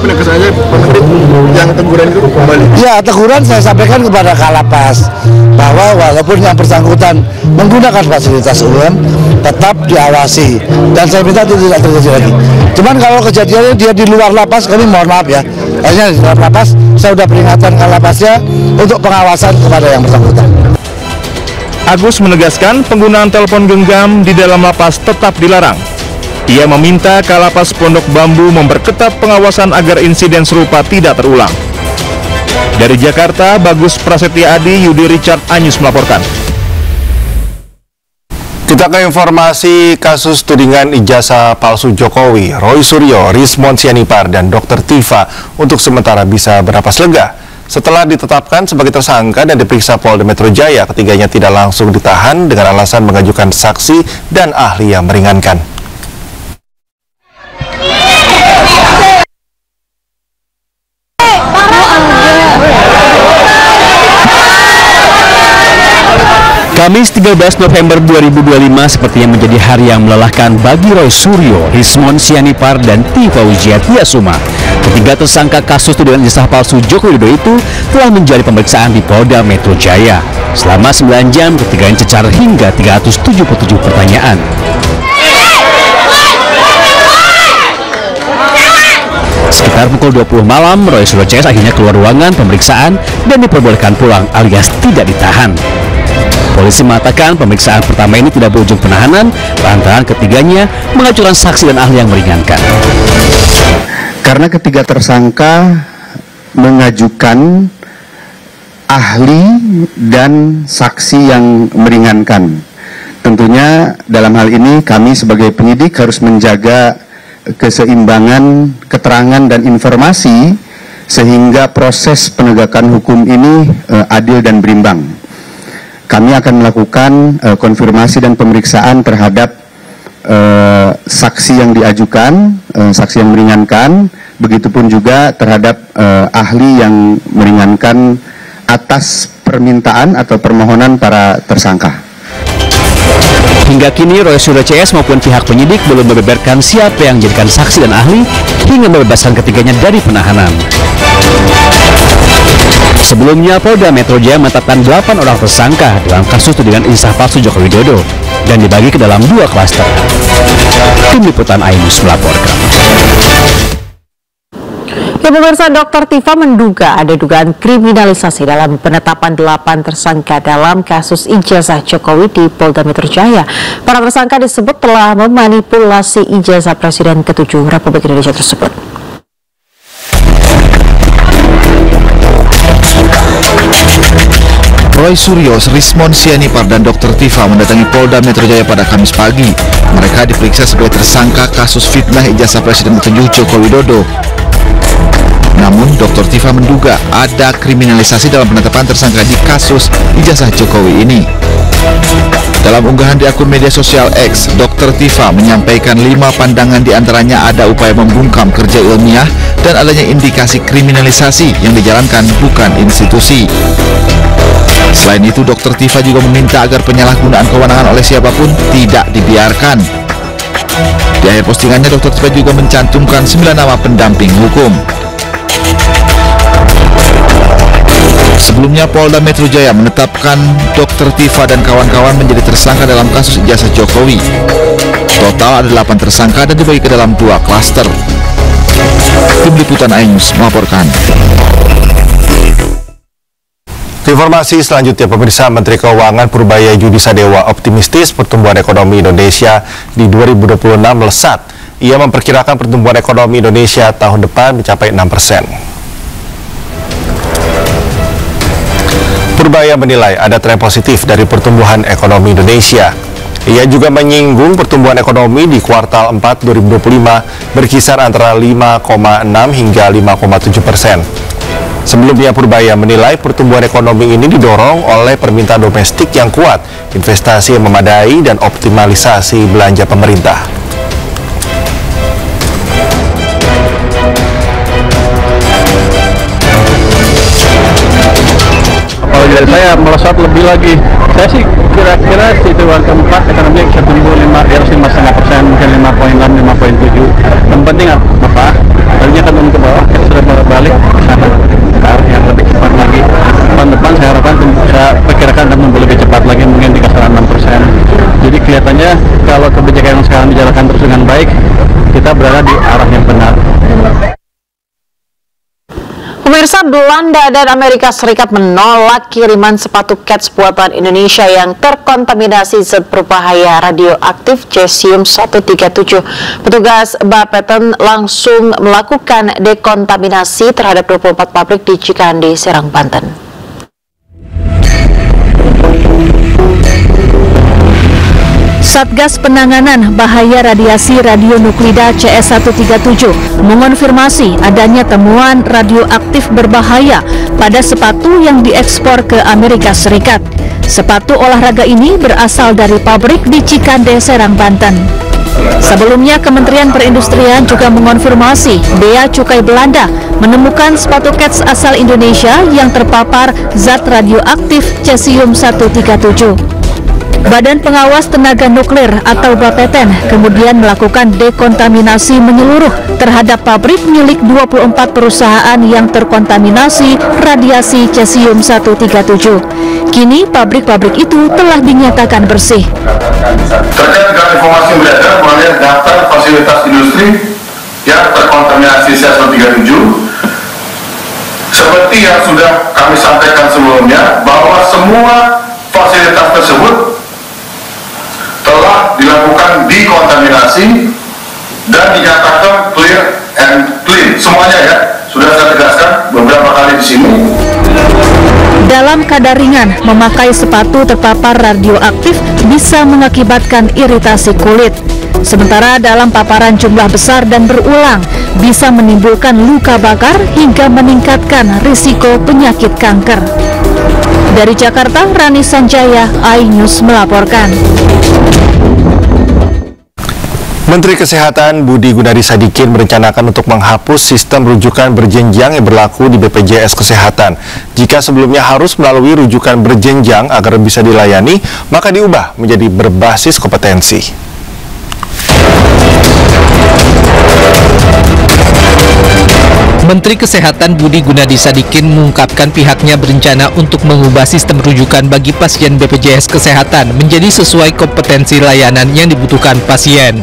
S15: Yang teguran itu kembali. Ya, teguran saya sampaikan kepada Kalapas bahwa walaupun yang bersangkutan menggunakan fasilitas umum tetap diawasi dan saya minta itu tidak terjadi lagi. Cuman kalau kejadiannya dia di luar lapas, kami mohon maaf ya. Akhirnya di luar lapas saya sudah peringatkan Kalapasnya untuk pengawasan kepada yang bersangkutan.
S1: Agus menegaskan penggunaan telepon genggam di dalam lapas tetap dilarang. Ia meminta Kalapas Pondok Bambu memperketat pengawasan agar insiden serupa tidak terulang. Dari Jakarta, Bagus Prasetya Adi, Yudi Richard Anyus melaporkan. Kita ke informasi kasus tudingan ijazah palsu Jokowi. Roy Suryo, Rismon Sianipar, dan Dr. Tifa untuk sementara bisa bernapas lega. Setelah ditetapkan sebagai tersangka dan diperiksa Polda Metro Jaya, ketiganya tidak langsung ditahan dengan alasan mengajukan saksi dan ahli yang meringankan.
S21: Kamis 13 November 2025 sepertinya menjadi hari yang melelahkan bagi Roy Suryo, Rismon Sianipar, dan Tifa Wijiatiasuma. Ketiga tersangka kasus tudingan ijazah palsu Joko Widodo itu telah menjalani pemeriksaan di Polda Metro Jaya. Selama 9 jam, ketiganya cecar hingga 377 pertanyaan. Sekitar pukul 20 malam, Roy Suryo CS akhirnya keluar ruangan pemeriksaan dan diperbolehkan pulang alias tidak ditahan. Polisi mengatakan pemeriksaan pertama ini tidak berujung penahanan lantaran ketiganya mengajukan saksi dan ahli yang meringankan.
S22: Karena ketiga tersangka mengajukan ahli dan saksi yang meringankan. Tentunya dalam hal ini kami sebagai penyidik harus menjaga keseimbangan keterangan dan informasi sehingga proses penegakan hukum ini adil dan berimbang. Kami akan melakukan konfirmasi dan pemeriksaan terhadap saksi yang diajukan, saksi yang meringankan, begitupun juga terhadap ahli yang meringankan atas permintaan atau permohonan para tersangka.
S21: Hingga kini Roy Suryo CS maupun pihak penyidik belum membeberkan siapa yang dijadikan saksi dan ahli hingga membebaskan ketiganya dari penahanan. Sebelumnya, Polda Metro Jaya menetapkan 8 orang tersangka dalam kasus tudingan ijazah palsu Joko Widodo dan dibagi ke dalam 2 klaster. Tim Liputan Ainus melaporkan.
S2: Ya, pemirsa, Dr. Tifa menduga ada dugaan kriminalisasi dalam penetapan 8 tersangka dalam kasus ijazah Jokowi di Polda Metro Jaya. Para tersangka disebut telah memanipulasi ijazah Presiden ke-7 Republik Indonesia tersebut.
S12: Roy Suryo, Rismon Sianipar, dan Dr. Tifa mendatangi Polda Metro Jaya pada Kamis pagi. Mereka diperiksa sebagai tersangka kasus fitnah ijazah Presiden ke-7 Joko Widodo. Namun, Dr. Tifa menduga ada kriminalisasi dalam penetapan tersangka di kasus ijazah Jokowi ini. Dalam unggahan di akun media sosial X, Dr. Tifa menyampaikan 5 pandangan, diantaranya ada upaya membungkam kerja ilmiah dan adanya indikasi kriminalisasi yang dijalankan bukan institusi. Selain itu, Dr. Tifa juga meminta agar penyalahgunaan kewenangan oleh siapapun tidak dibiarkan. Di akhir postingannya, Dr. Tifa juga mencantumkan 9 nama pendamping hukum. Sebelumnya, Polda Metro Jaya menetapkan Dr. Tifa dan kawan-kawan menjadi tersangka dalam kasus ijazah Jokowi. Total ada 8 tersangka dan dibagi ke dalam 2 klaster. Tim Liputan iNews melaporkan.
S1: Informasi selanjutnya, pemirsa, Menteri Keuangan Purbaya Yudisadewa optimistis pertumbuhan ekonomi Indonesia di 2026 melesat. Ia memperkirakan pertumbuhan ekonomi Indonesia tahun depan mencapai 6%. Purbaya menilai ada tren positif dari pertumbuhan ekonomi Indonesia. Ia juga menyinggung pertumbuhan ekonomi di kuartal 4 2025 berkisar antara 5,6 hingga 5,7%. Sebelumnya, Purbaya menilai pertumbuhan ekonomi ini didorong oleh permintaan domestik yang kuat, investasi yang memadai, dan optimalisasi belanja pemerintah.
S20: Kalau dari saya melesat lebih lagi. Saya sih kira-kira di triwulan keempat ekonomi bisa tumbuh 5,5%, mungkin 5,6, 5,7. Yang penting apa? Tadinya kan turun ke bawah, kita sudah balik ke sana, ke arah yang lebih cepat lagi. Tahun depan saya harapkan saya perkirakan akan tumbuh lebih cepat lagi, mungkin di kisaran 6%. Jadi kelihatannya kalau kebijakan yang sekarang dijalankan terus dengan baik, kita berada di arah yang benar.
S2: Pemirsa, Belanda dan Amerika Serikat menolak kiriman sepatu kets buatan Indonesia yang terkontaminasi zat berbahaya radioaktif cesium-137. Petugas Bapeten langsung melakukan dekontaminasi terhadap 24 pabrik di Cikande, Serang, Banten.
S5: Satgas Penanganan Bahaya Radiasi Radionuklida CS137 mengonfirmasi adanya temuan radioaktif berbahaya pada sepatu yang diekspor ke Amerika Serikat. Sepatu olahraga ini berasal dari pabrik di Cikande, Serang, Banten. Sebelumnya, Kementerian Perindustrian juga mengonfirmasi Bea Cukai Belanda menemukan sepatu kets asal Indonesia yang terpapar zat radioaktif cesium-137. Badan Pengawas Tenaga Nuklir atau Bapeten kemudian melakukan dekontaminasi menyeluruh terhadap pabrik milik 24 perusahaan yang terkontaminasi radiasi cesium-137. Kini pabrik-pabrik itu telah dinyatakan bersih.
S7: Terkait dengan informasi yang beredar mengenai daftar fasilitas industri yang terkontaminasi cesium-137, seperti yang sudah kami sampaikan sebelumnya, bahwa semua fasilitas tersebut telah dilakukan dekontaminasi dan dinyatakan clear and clean. Semuanya ya, sudah saya tegaskan beberapa kali di sini.
S5: Dalam kadar ringan, memakai sepatu terpapar radioaktif bisa mengakibatkan iritasi kulit. Sementara dalam paparan jumlah besar dan berulang, bisa menimbulkan luka bakar hingga meningkatkan risiko penyakit kanker. Dari Jakarta, Rani Sanjaya, iNews melaporkan.
S1: Menteri Kesehatan Budi Gunadi Sadikin merencanakan untuk menghapus sistem rujukan berjenjang yang berlaku di BPJS Kesehatan. Jika sebelumnya harus melalui rujukan berjenjang agar bisa dilayani, maka diubah menjadi berbasis kompetensi.
S8: Menteri Kesehatan Budi Gunadi Sadikin mengungkapkan pihaknya berencana untuk mengubah sistem rujukan bagi pasien BPJS Kesehatan menjadi sesuai kompetensi layanan yang dibutuhkan pasien.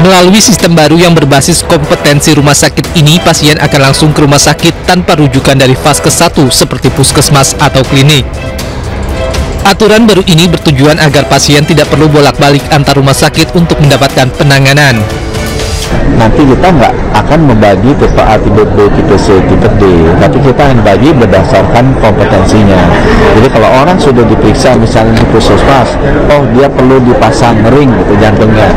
S8: Melalui sistem baru yang berbasis kompetensi rumah sakit ini, pasien akan langsung ke rumah sakit tanpa rujukan dari Vaskes 1 seperti puskesmas atau klinik. Aturan baru ini bertujuan agar pasien tidak perlu bolak-balik antar rumah sakit untuk mendapatkan penanganan.
S9: nanti kita nggak akan membagi tipe A, tipe B, tipe C, tipe D, tapi kita akan bagi berdasarkan kompetensinya. Jadi kalau orang sudah diperiksa misalnya di puskesmas, oh dia perlu dipasang ring gitu jantungnya,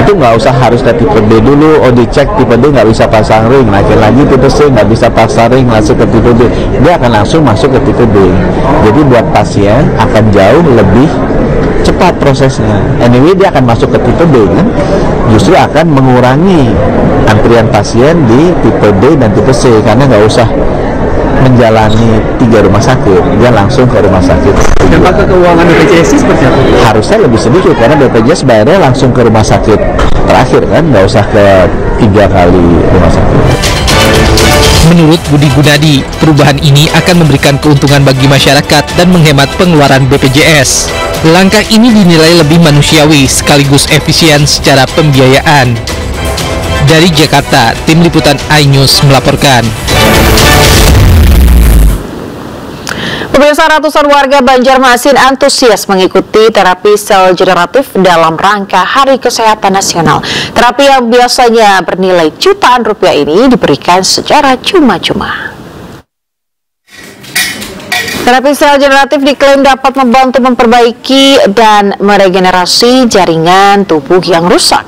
S9: itu nggak usah harus ke tipe D dulu, oh dicek tipe D nggak bisa pasang ring, naikin lagi tipe C nggak bisa pasang ring, masuk ke tipe D, dia akan langsung masuk ke tipe D. Jadi buat pasien akan jauh lebih cepat prosesnya. Anyway dia akan masuk ke tipe D kan, justru akan mengurangi antrian pasien di tipe D dan tipe C karena nggak usah menjalani 3 rumah sakit, dia langsung ke rumah sakit.
S10: Dampak ke keuangan BPJS seperti apa?
S9: Harusnya lebih sedikit karena BPJS bayarnya langsung ke rumah sakit terakhir kan, nggak usah ke 3 kali rumah sakit.
S8: Menurut Budi Gunadi, perubahan ini akan memberikan keuntungan bagi masyarakat dan menghemat pengeluaran BPJS. Langkah ini dinilai lebih manusiawi sekaligus efisien secara pembiayaan. Dari Jakarta, Tim Liputan iNews melaporkan.
S2: Pemirsa, ratusan warga Banjarmasin antusias mengikuti terapi sel generatif dalam rangka Hari Kesehatan Nasional. Terapi yang biasanya bernilai jutaan rupiah ini diberikan secara cuma-cuma. Terapi sel generatif diklaim dapat membantu memperbaiki dan meregenerasi jaringan tubuh yang rusak.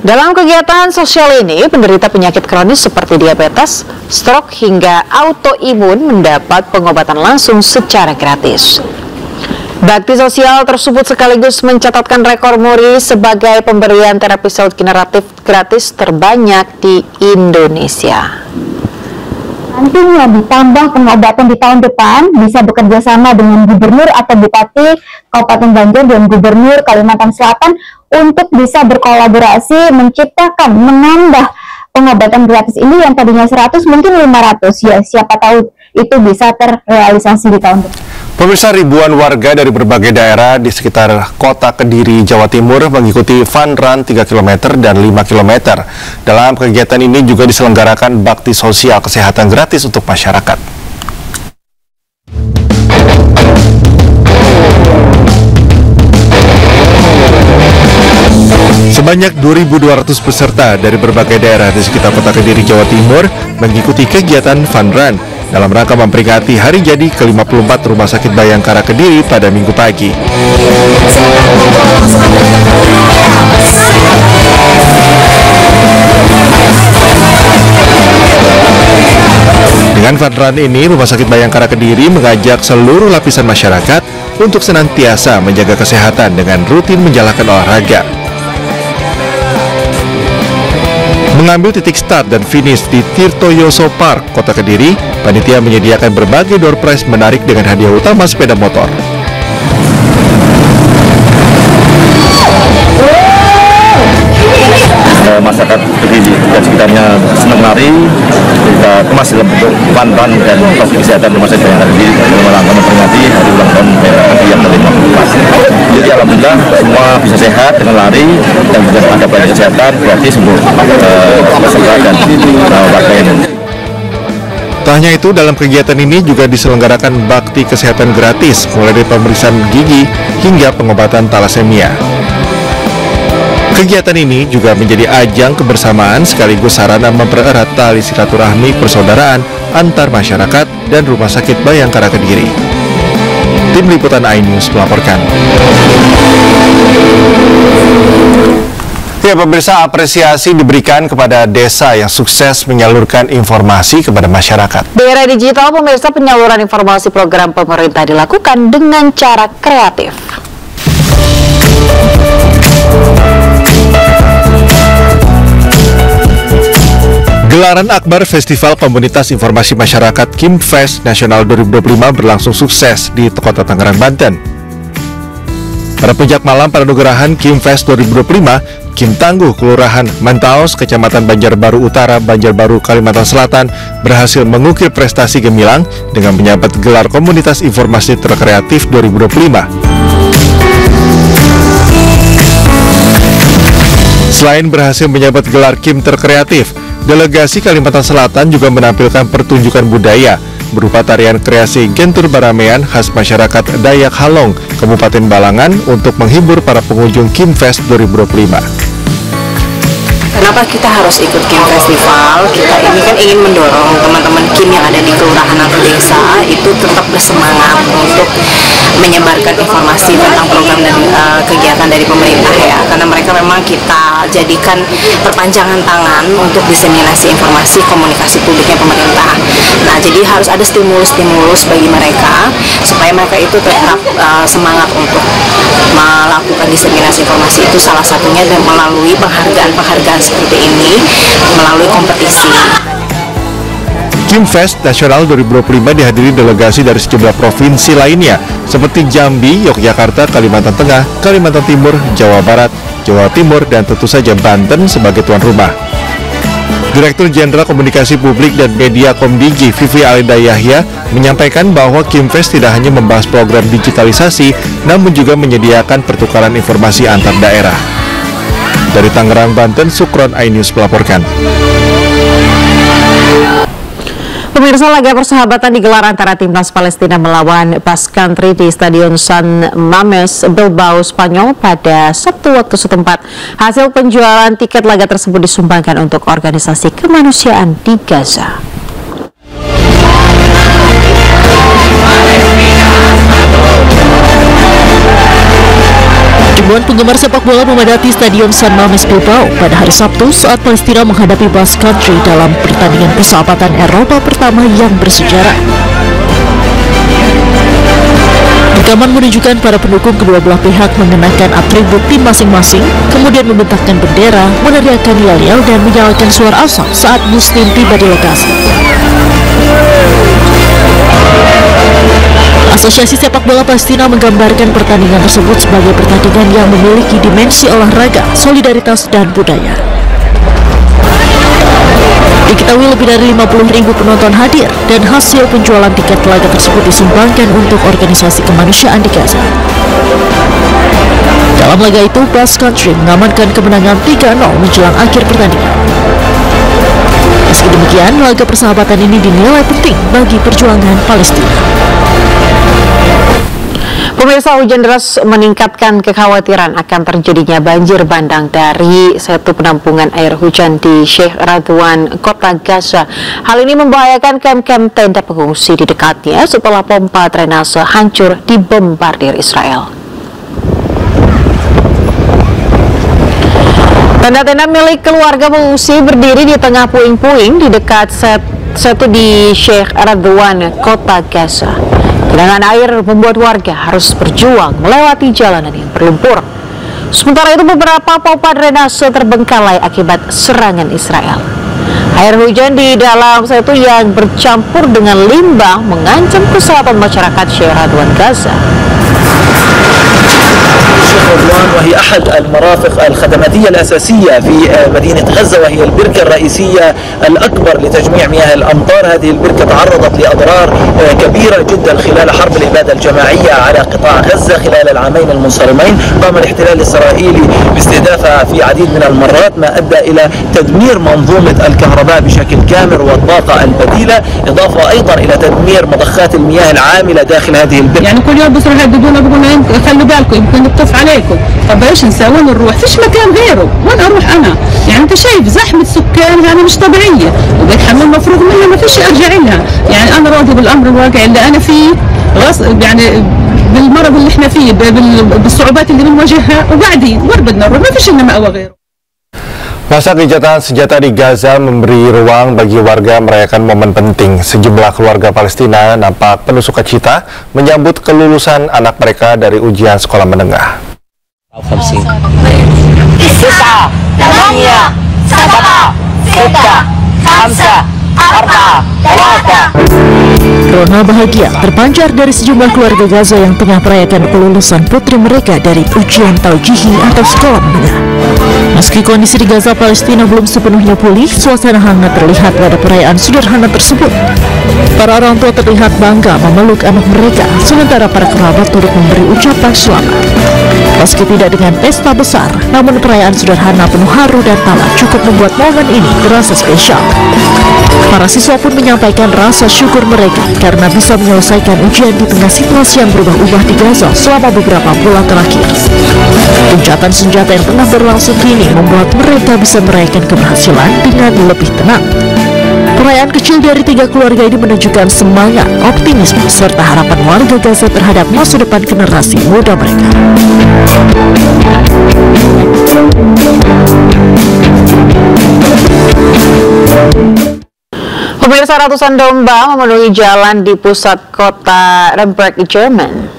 S2: Dalam kegiatan sosial ini, penderita penyakit kronis seperti diabetes, stroke hingga autoimun mendapat pengobatan langsung secara gratis. Bakti sosial tersebut sekaligus mencatatkan rekor muri sebagai pemberian terapi sel generatif gratis terbanyak di Indonesia.
S23: Nantinya ditambah pengobatan di tahun depan bisa bekerja sama dengan Gubernur atau Bupati Kabupaten Banjar dan Gubernur Kalimantan Selatan untuk bisa berkolaborasi menciptakan, menambah pengobatan gratis ini yang tadinya 100 mungkin 500, ya siapa tahu itu bisa terrealisasi di tahun depan.
S1: Pemirsa, ribuan warga dari berbagai daerah di sekitar kota Kediri, Jawa Timur mengikuti fun run 3 km dan 5 km. Dalam kegiatan ini juga diselenggarakan bakti sosial kesehatan gratis untuk masyarakat. Sebanyak 2.200 peserta dari berbagai daerah di sekitar kota Kediri, Jawa Timur mengikuti kegiatan fun run dalam rangka memperingati hari jadi ke-54 Rumah Sakit Bayangkara Kediri pada Minggu pagi. Dengan fun run ini, Rumah Sakit Bayangkara Kediri mengajak seluruh lapisan masyarakat untuk senantiasa menjaga kesehatan dengan rutin menjalankan olahraga. Mengambil titik start dan finish di Tirtoyoso Park, Kota Kediri, panitia menyediakan berbagai door prize menarik dengan hadiah utama sepeda motor.
S24: Masyarakat Kediri dan sekitarnya senang lari, kita kemas dalam bentuk fun run dan bakti kesehatan Rumah Sakit Bayangkara Kediri dalam rangka memperingati hari ulang tahun Bayangkara yang ke-54. Jadi alhamdulillah semua bisa sehat dengan lari dan juga ada banyak kesehatan gratis untuk peserta dan warga ini.
S1: Tak hanya itu, dalam kegiatan ini juga diselenggarakan bakti kesehatan gratis mulai dari pemeriksaan gigi hingga pengobatan talasemia. Kegiatan ini juga menjadi ajang kebersamaan sekaligus sarana mempererat tali silaturahmi persaudaraan antar masyarakat dan Rumah Sakit Bayangkara Kediri. Tim Liputan iNews melaporkan. Ya pemirsa, apresiasi diberikan kepada desa yang sukses menyalurkan informasi kepada masyarakat.
S2: Di era digital, pemirsa, penyaluran informasi program pemerintah dilakukan dengan cara kreatif.
S1: Gelaran Akbar Festival Komunitas Informasi Masyarakat KIMFest Nasional 2025 berlangsung sukses di Kota Tangerang, Banten. Pada puncak malam penanugerahan KIMFest 2025, Kim Tangguh, Kelurahan Mantaos, Kecamatan Banjarbaru Utara, Banjarbaru, Kalimantan Selatan, berhasil mengukir prestasi gemilang dengan menyabet gelar Komunitas Informasi Terkreatif 2025. Selain berhasil menyabet gelar Kim Terkreatif, delegasi Kalimantan Selatan juga menampilkan pertunjukan budaya berupa tarian kreasi Gentur Baramean khas masyarakat Dayak Halong, Kabupaten Balangan untuk menghibur para pengunjung KIMFest 2025.
S3: Kenapa kita harus ikut KIM Festival? Kita ini kan ingin mendorong teman-teman KIM yang ada di kelurahan atau desa itu tetap bersemangat untuk menyebarkan informasi tentang program dan kegiatan dari pemerintah ya, karena mereka memang kita jadikan perpanjangan tangan untuk diseminasi informasi komunikasi publiknya pemerintah. Nah, jadi harus ada stimulus-stimulus bagi mereka supaya mereka itu tetap semangat untuk melakukan diseminasi informasi, itu salah satunya dan melalui penghargaan seperti ini, melalui kompetisi.
S1: KIM Fest Nasional 2025 dihadiri delegasi dari sejumlah provinsi lainnya seperti Jambi, Yogyakarta, Kalimantan Tengah, Kalimantan Timur, Jawa Barat, Jawa Timur, dan tentu saja Banten sebagai tuan rumah. Direktur Jenderal Komunikasi Publik dan Media Komdigi, Vivi Alinda Yahya, menyampaikan bahwa KIM Fest tidak hanya membahas program digitalisasi, namun juga menyediakan pertukaran informasi antar daerah. Dari Tangerang, Banten, Sukron iNews melaporkan.
S2: Pemirsa, laga persahabatan digelar antara timnas Palestina melawan Basque Country di Stadion San Mames, Bilbao, Spanyol pada Sabtu waktu setempat. Hasil penjualan tiket laga tersebut disumbangkan untuk organisasi kemanusiaan di Gaza.
S5: Ribuan penggemar sepak bola memadati Stadion San Mames Bilbao pada hari Sabtu saat Palestina menghadapi Basque Country dalam pertandingan persahabatan Eropa pertama yang bersejarah. Rekaman menunjukkan para pendukung kedua belah pihak mengenakan atribut tim masing-masing, kemudian membentangkan bendera, meneriakkan yel-yel dan menyalakan suara asap saat bus tim tiba di lokasi. Asosiasi Sepak Bola Palestina menggambarkan pertandingan tersebut sebagai pertandingan yang memiliki dimensi olahraga, solidaritas, dan budaya. Diketahui lebih dari 50.000 penonton hadir dan hasil penjualan tiket laga tersebut disumbangkan untuk organisasi kemanusiaan di Gaza. Dalam laga itu, Basque Country mengamankan kemenangan 3-0 menjelang akhir pertandingan. Meski demikian, laga persahabatan ini dinilai penting bagi perjuangan Palestina.
S2: Pemirsa, hujan deras meningkatkan kekhawatiran akan terjadinya banjir bandang dari satu penampungan air hujan di Sheikh Radwan, Kota Gaza. Hal ini membahayakan kamp-kamp tenda pengungsi di dekatnya setelah pompa drainase hancur dibombardir Israel. Tenda-tenda milik keluarga pengungsi berdiri di tengah puing-puing di dekat satu di Sheikh Radwan, Kota Gaza. Genangan air membuat warga harus berjuang melewati jalanan yang berlumpur. Sementara itu, beberapa pompa drainase terbengkalai akibat serangan Israel. Air hujan di dalam setu yang bercampur dengan limbah mengancam kesehatan masyarakat Sheikh Radwan, Gaza.
S11: شيخ رضوان وهي أحد المرافق الخدماتية الأساسية في مدينة غزة، وهي البركة الرئيسية الأكبر لتجميع مياه الأمطار. هذه البركة تعرضت لأضرار كبيرة جدا خلال حرب الإبادة الجماعية على قطاع غزة خلال العامين المنصرمين. قام الاحتلال الإسرائيلي باستهدافها في عديد من المرات، ما أدى إلى تدمير منظومة الكهرباء بشكل كامل والطاقة البديلة، إضافة أيضا إلى تدمير مضخات المياه العاملة داخل هذه البركة.
S13: يعني كل يوم بصيروا يهددونا بيقولوا خلوا بالكم يمكن نقطف عليكم. طب ايش نسوي؟ نروح فيش مكان غيره، وين اروح انا؟ يعني انت شايف زحمه سكان يعني مش طبيعيه، وبيت حمل مفروغ منها ما فيش ارجع لها. يعني انا راضي بالامر الواقع اللي انا فيه، يعني بالمرض اللي احنا فيه، بالصعوبات اللي بنواجهها، وبعدين وين بدنا نروح؟ ما فيش لنا مأوى غيره.
S1: Masa gencatan senjata di Gaza memberi ruang bagi warga merayakan momen penting. Sejumlah keluarga Palestina nampak penuh sukacita menyambut kelulusan anak mereka dari ujian sekolah menengah.
S5: Rona bahagia terpancar dari sejumlah keluarga Gaza yang tengah merayakan kelulusan putri mereka dari ujian taujihi atau sekolah menengah. Meski kondisi di Gaza Palestina belum sepenuhnya pulih, suasana hangat terlihat pada perayaan sederhana tersebut. Para orang tua terlihat bangga memeluk anak mereka, sementara para kerabat turut memberi ucapan selamat. Meski tidak dengan pesta besar, namun perayaan sederhana penuh haru dan tawa cukup membuat momen ini terasa spesial. Para siswa pun menyampaikan rasa syukur mereka karena karena bisa menyelesaikan ujian di tengah situasi yang berubah-ubah di Gaza selama beberapa bulan terakhir. Gencatan senjata yang tengah berlangsung kini membuat mereka bisa merayakan keberhasilan dengan lebih tenang. Perayaan kecil dari 3 keluarga ini menunjukkan semangat, optimisme, serta harapan warga Gaza terhadap masa depan generasi muda mereka.
S2: Pemirsa, ratusan domba memenuhi jalan di pusat kota Lemberg, Jerman.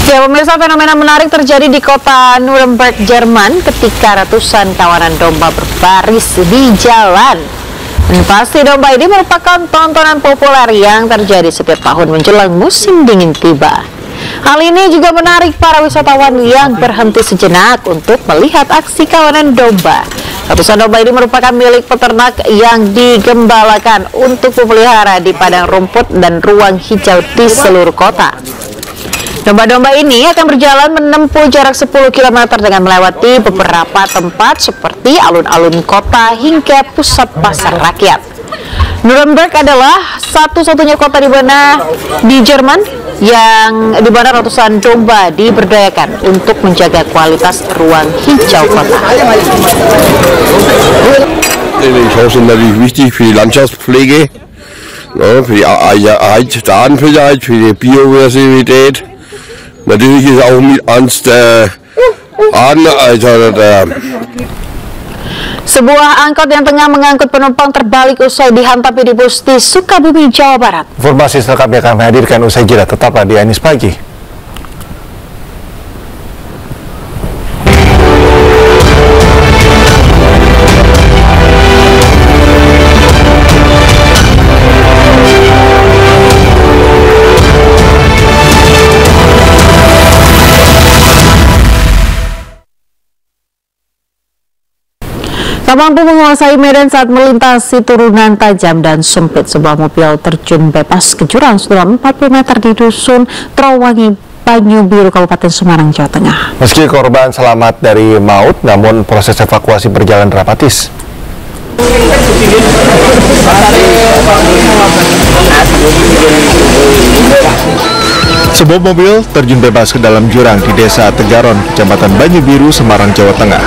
S2: Ya, pemirsa, fenomena menarik terjadi di kota Nuremberg, Jerman ketika ratusan kawanan domba berbaris di jalan. Dan pasti domba ini merupakan tontonan populer yang terjadi setiap tahun menjelang musim dingin tiba. Hal ini juga menarik para wisatawan yang berhenti sejenak untuk melihat aksi kawanan domba. Ratusan domba ini merupakan milik peternak yang digembalakan untuk memelihara di padang rumput dan ruang hijau di seluruh kota. Domba-domba ini akan berjalan menempuh jarak 10 km dengan melewati beberapa tempat seperti alun-alun kota hingga pusat pasar rakyat. Nuremberg adalah satu-satunya kota di Jerman yang di mana ratusan domba diberdayakan untuk menjaga kualitas ruang hijau kota.
S4: Hijau sind natürlich wichtig für die Landschaftspflege, für die Artenvielfalt, für die Biodiversität. Natürlich ist auch mit eins der
S2: Sebuah angkot yang tengah mengangkut penumpang terbalik usai dihantam minibus di Sukabumi, Jawa Barat.
S1: Informasi selengkapnya kami hadirkan usai jeda. Tetaplah di Anies Pagi.
S2: Tak mampu menguasai medan saat melintasi turunan tajam dan sempit, sebuah mobil terjun bebas ke jurang sedalam 40 meter di Dusun Trowangi, Banyu Biru, Kabupaten Semarang, Jawa Tengah.
S1: Meski korban selamat dari maut, namun proses evakuasi berjalan dramatis. Sebuah mobil terjun bebas ke dalam jurang di Desa Tegaron, Kecamatan Banyu Biru, Semarang, Jawa Tengah.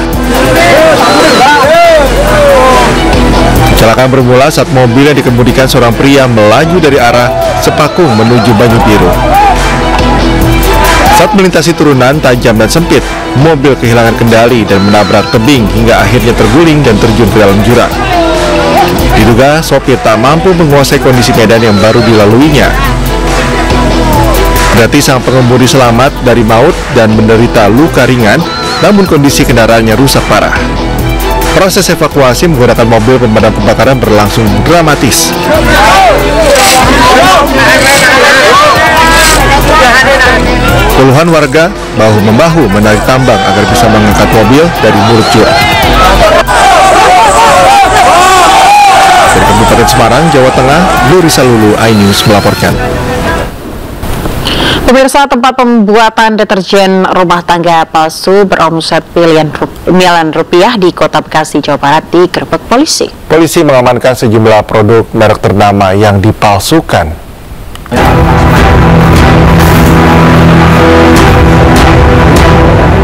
S1: Kecelakaan bermula saat mobil yang dikemudikan seorang pria melaju dari arah Sepakung menuju Banyu Biru. Saat melintasi turunan tajam dan sempit, mobil kehilangan kendali dan menabrak tebing hingga akhirnya terguling dan terjun ke dalam jurang. Diduga sopir tak mampu menguasai kondisi medan yang baru dilaluinya. Berarti sang pengemudi selamat dari maut dan menderita luka ringan, namun kondisi kendaraannya rusak parah. Proses evakuasi menggunakan mobil pemadam kebakaran berlangsung dramatis. Puluhan warga bahu-membahu menarik tambang agar bisa mengangkat mobil dari mulut jurang. Dari Kabupaten Semarang, Jawa Tengah, Nurisa Lulu, iNews melaporkan.
S2: Pemirsa, tempat pembuatan deterjen rumah tangga palsu beromset miliaran rupiah di Kota Bekasi, Jawa Barat digerebek polisi.
S1: Polisi mengamankan sejumlah produk merek ternama yang dipalsukan.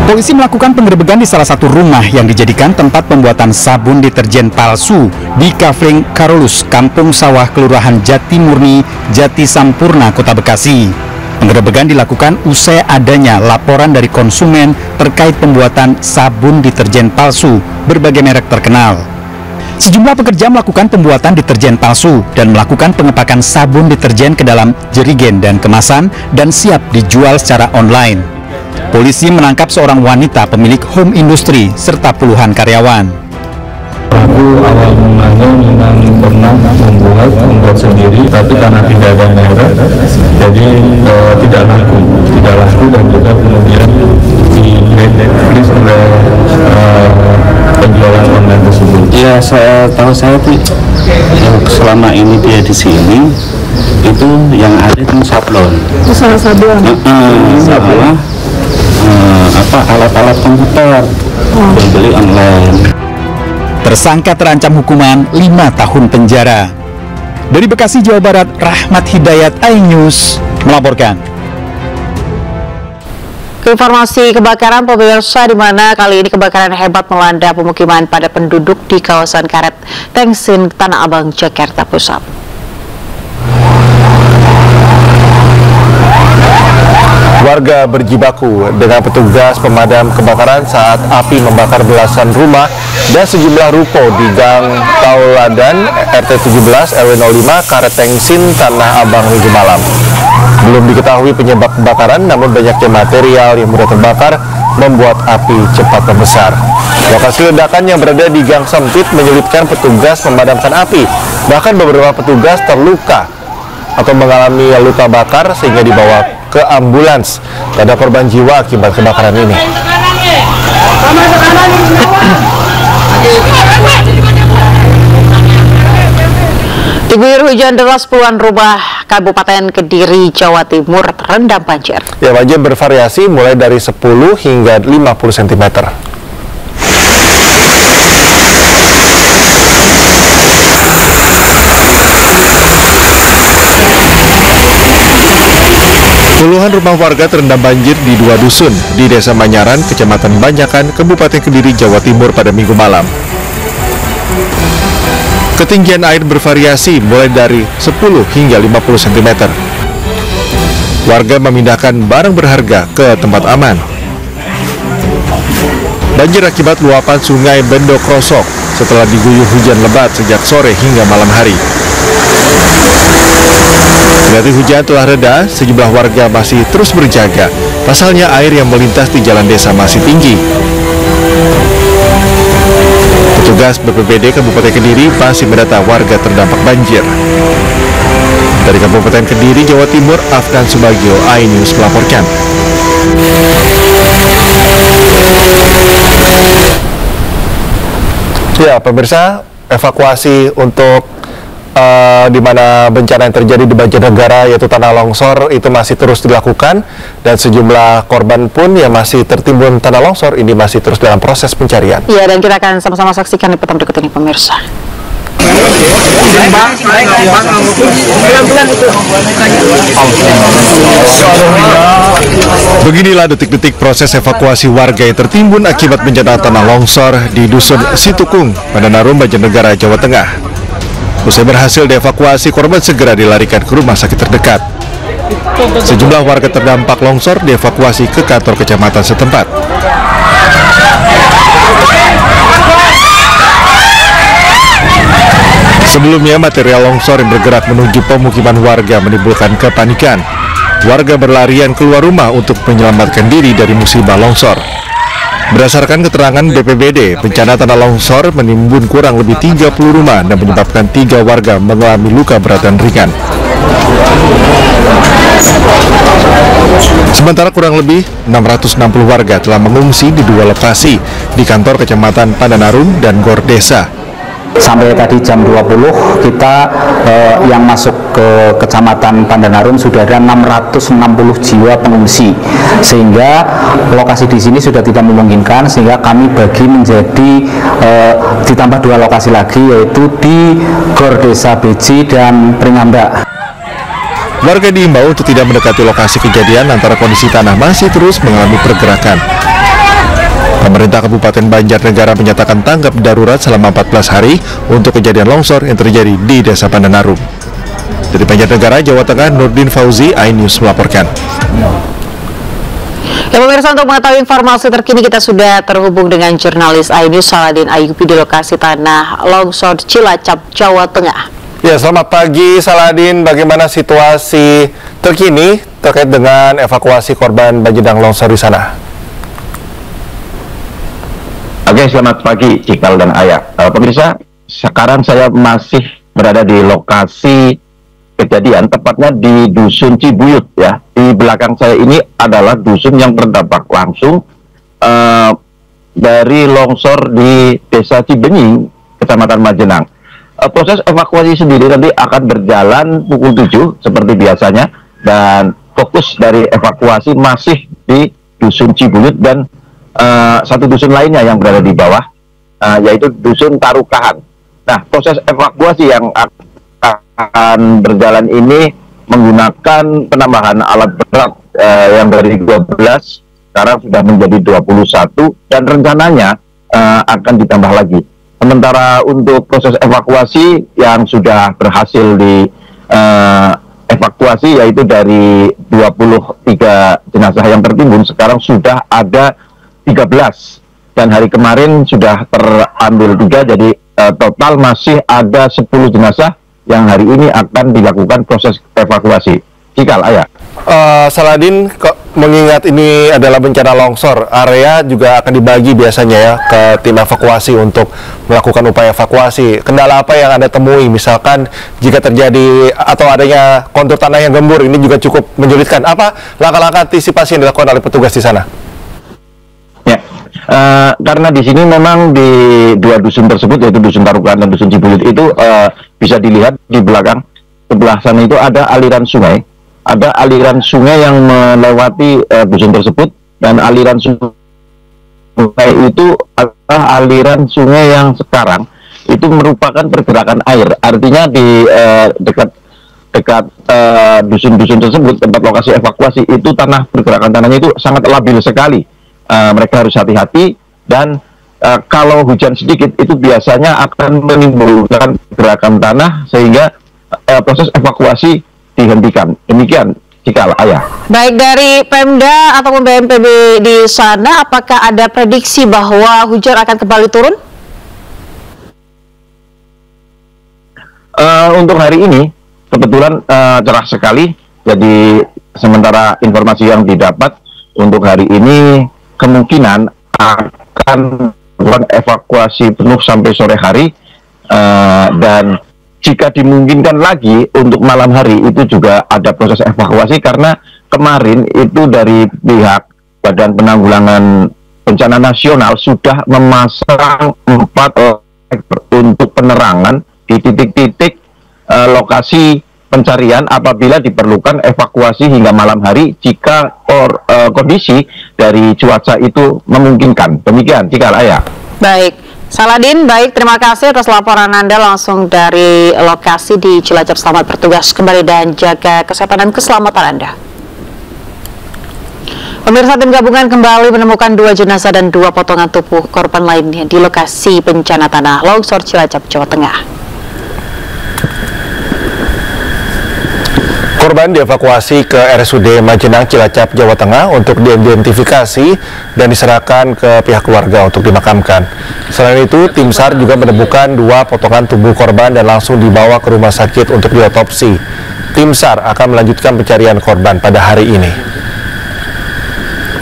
S21: Polisi melakukan penggerebekan di salah satu rumah yang dijadikan tempat pembuatan sabun deterjen palsu di Kafling Karolus, Kampung Sawah, Kelurahan Jati Murni, Jati Sampurna, Kota Bekasi. Penggerebekan dilakukan usai adanya laporan dari konsumen terkait pembuatan sabun deterjen palsu berbagai merek terkenal. Sejumlah pekerja melakukan pembuatan deterjen palsu dan melakukan pengepakan sabun deterjen ke dalam jerigen dan kemasan dan siap dijual secara online. Polisi menangkap seorang wanita pemilik home industry serta puluhan karyawan.
S14: Pelaku awal mulanya memang pernah membuat sendiri, tapi karena tidak ada merek, jadi tidak laku dan juga kemudian di-blacklist oleh penjualan online tersebut.
S16: Ya, saya tahu saya tuh selama ini dia di sini itu yang ada itu sablon.
S23: Masalah sablon.
S16: Sama alat-alat komputer beli online.
S21: Tersangka terancam hukuman 5 tahun penjara. Dari Bekasi, Jawa Barat, Rahmat Hidayat, iNews melaporkan.
S2: Informasi kebakaran pemirsa, di mana kali ini kebakaran hebat melanda pemukiman padat penduduk di kawasan Karet Tengsin, Tanah Abang, Jakarta Pusat.
S1: Warga berjibaku dengan petugas pemadam kebakaran saat api membakar belasan rumah dan sejumlah ruko di Gang Tauladan RT 17 RW 05 Karet Tengsin, Tanah Abang Minggu malam. Belum diketahui penyebab kebakaran, namun banyaknya material yang mudah terbakar membuat api cepat membesar. Lokasi ledakan yang berada di gang sempit menyulitkan petugas memadamkan api. Bahkan beberapa petugas terluka atau mengalami luka bakar sehingga dibawa ke ambulans. Tak ada korban jiwa akibat kebakaran ini.
S2: Diguyur hujan deras, puluhan rumah Kabupaten Kediri, Jawa Timur terendam banjir.
S1: Ya, banjir bervariasi mulai dari 10 hingga 50 cm. Puluhan rumah warga terendam banjir di 2 dusun di Desa Manyaran, Kecamatan Banyakan, Kabupaten Kediri, Jawa Timur pada Minggu malam. Ketinggian air bervariasi mulai dari 10 hingga 50 cm. Warga memindahkan barang berharga ke tempat aman. Banjir akibat luapan sungai Bendo Krosok setelah diguyur hujan lebat sejak sore hingga malam hari. Kendati hujan telah reda, sejumlah warga masih terus berjaga. Pasalnya air yang melintas di jalan desa masih tinggi. Petugas BPBD Kabupaten Kediri masih mendata warga terdampak banjir. Dari Kabupaten Kediri, Jawa Timur, Afgan Subagio, iNews melaporkan. Ya, pemirsa, evakuasi untuk di mana bencana yang terjadi di Banjarnegara yaitu tanah longsor itu masih terus dilakukan, dan sejumlah korban pun yang masih tertimbun tanah longsor ini masih terus dalam proses pencarian.
S2: Ya, dan kita akan sama-sama saksikan liputan berikut ini, pemirsa.
S1: Beginilah detik-detik proses evakuasi warga yang tertimbun akibat bencana tanah longsor di Dusun Situkung, Pandanarum, Banjarnegara, Jawa Tengah. Usai berhasil dievakuasi, korban segera dilarikan ke rumah sakit terdekat. Sejumlah warga terdampak longsor dievakuasi ke kantor kecamatan setempat. Sebelumnya, material longsor yang bergerak menuju pemukiman warga menimbulkan kepanikan. Warga berlarian keluar rumah untuk menyelamatkan diri dari musibah longsor. Berdasarkan keterangan BPBD, bencana tanah longsor menimbun kurang lebih 30 rumah dan menyebabkan 3 warga mengalami luka berat dan ringan. Sementara kurang lebih 660 warga telah mengungsi di 2 lokasi di kantor Kecamatan Pandanarum dan Gor Desa.
S21: Sampai tadi jam 20 kita yang masuk ke Kecamatan Pandanarum sudah ada 660 jiwa pengungsi, sehingga lokasi di sini sudah tidak memungkinkan, sehingga kami bagi menjadi ditambah 2 lokasi lagi, yaitu di Gor Desa Beji dan Pringambak.
S1: Warga diimbau untuk tidak mendekati lokasi kejadian antara kondisi tanah masih terus mengalami pergerakan. Pemerintah Kabupaten Banjarnegara menyatakan tanggap darurat selama 14 hari untuk kejadian longsor yang terjadi di Desa Pandanarum. Dari Banjarnegara, Jawa Tengah, Nurdin Fauzi, iNews melaporkan.
S2: Ya, pemirsa, untuk mengetahui informasi terkini kita sudah terhubung dengan jurnalis iNews Saladin Ayubi di lokasi tanah longsor Cilacap, Jawa Tengah.
S1: Ya, selamat pagi Saladin. Bagaimana situasi terkini terkait dengan evakuasi korban banjir dan longsor di sana?
S17: Oke, selamat pagi Cikal dan Ayah. Pemirsa, sekarang saya masih berada di lokasi kejadian, tepatnya di Dusun Cibuyut ya. Di belakang saya ini adalah dusun yang terdampak langsung dari longsor di Desa Cibenying, Kecamatan Majenang. proses evakuasi sendiri nanti akan berjalan pukul 7 seperti biasanya, dan fokus dari evakuasi masih di Dusun Cibuyut dan satu dusun lainnya yang berada di bawah, yaitu Dusun Tarukahan. Nah, proses evakuasi yang akan berjalan ini menggunakan penambahan alat berat yang dari 12 sekarang sudah menjadi 21 dan rencananya akan ditambah lagi. Sementara untuk proses evakuasi yang sudah berhasil di evakuasi, yaitu dari 23 jenazah yang tertimbun, sekarang sudah ada 13, dan hari kemarin sudah terambil 3, jadi total masih ada 10 jenazah yang hari ini akan dilakukan proses evakuasi. Cikal, Ayah.
S1: Saladin, mengingat ini adalah bencana longsor, area juga akan dibagi biasanya ya ke tim evakuasi untuk melakukan upaya evakuasi. Kendala apa yang Anda temui, misalkan jika terjadi atau adanya kontur tanah yang gembur, ini juga cukup menyulitkan. Apa langkah-langkah antisipasi yang dilakukan oleh petugas di sana?
S17: Ya, karena di sini memang di dua dusun tersebut, yaitu Dusun Tarukahan dan Dusun Cibuyut itu bisa dilihat di belakang sebelah sana itu ada aliran sungai. Ada aliran sungai yang melewati dusun tersebut, dan aliran sungai itu adalah aliran sungai yang sekarang itu merupakan pergerakan air. Artinya di dekat dusun-dusun tersebut, tempat lokasi evakuasi itu pergerakan tanahnya itu sangat labil sekali. Mereka harus hati-hati, dan kalau hujan sedikit itu biasanya akan menimbulkan gerakan tanah sehingga proses evakuasi dihentikan. Demikian, Cikal, Ayah.
S2: Baik, dari Pemda ataupun BNPB di sana, apakah ada prediksi bahwa hujan akan kembali turun?
S17: Untuk hari ini kebetulan cerah sekali. Jadi sementara informasi yang didapat untuk hari ini kemungkinan akan melakukan evakuasi penuh sampai sore hari, dan jika dimungkinkan lagi untuk malam hari itu juga ada proses evakuasi, karena kemarin itu dari pihak Badan Penanggulangan Bencana Nasional sudah memasang 4 untuk penerangan di titik-titik lokasi pencarian apabila diperlukan evakuasi hingga malam hari jika kondisi dari cuaca itu memungkinkan. Demikian, Cikal, Ayah.
S2: Baik. Saladin, baik, terima kasih atas laporan Anda langsung dari lokasi di Cilacap. Selamat bertugas kembali dan jaga kesehatan dan keselamatan Anda. Pemirsa, tim gabungan kembali menemukan 2 jenazah dan 2 potongan tubuh korban lainnya di lokasi bencana tanah longsor Cilacap, Jawa Tengah.
S1: Korban dievakuasi ke RSUD Majenang, Cilacap, Jawa Tengah untuk diidentifikasi dan diserahkan ke pihak keluarga untuk dimakamkan. Selain itu, tim SAR juga menemukan 2 potongan tubuh korban dan langsung dibawa ke rumah sakit untuk diotopsi. Tim SAR akan melanjutkan pencarian korban pada hari ini.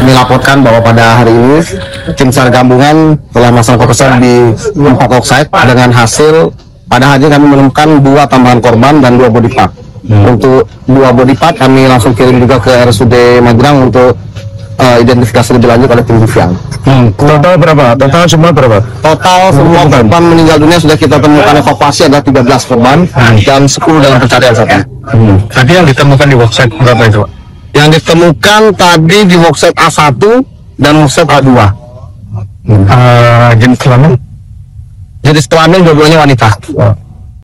S22: Kami laporkan bahwa pada hari ini tim SAR gabungan telah melaksanakan pemeriksaan di tempat worksite dengan hasil pada hari ini kami menemukan 2 tambahan korban dan 2 body part. Untuk 2 body part kami langsung kirim juga ke RSUD Magelang untuk identifikasi lebih lanjut oleh tim Divian.
S1: Total berapa? Total semua berapa?
S22: Total semua korban meninggal dunia sudah kita temukan evakuasi ada 13 korban dan 10 dalam pencarian saat ini.
S1: Tadi yang ditemukan di worksite berapa itu, Pak?
S22: Yang ditemukan tadi di worksite A1 dan worksite A2.
S1: Jenis kelamin?
S22: Jenis kelamin dua-duanya wanita.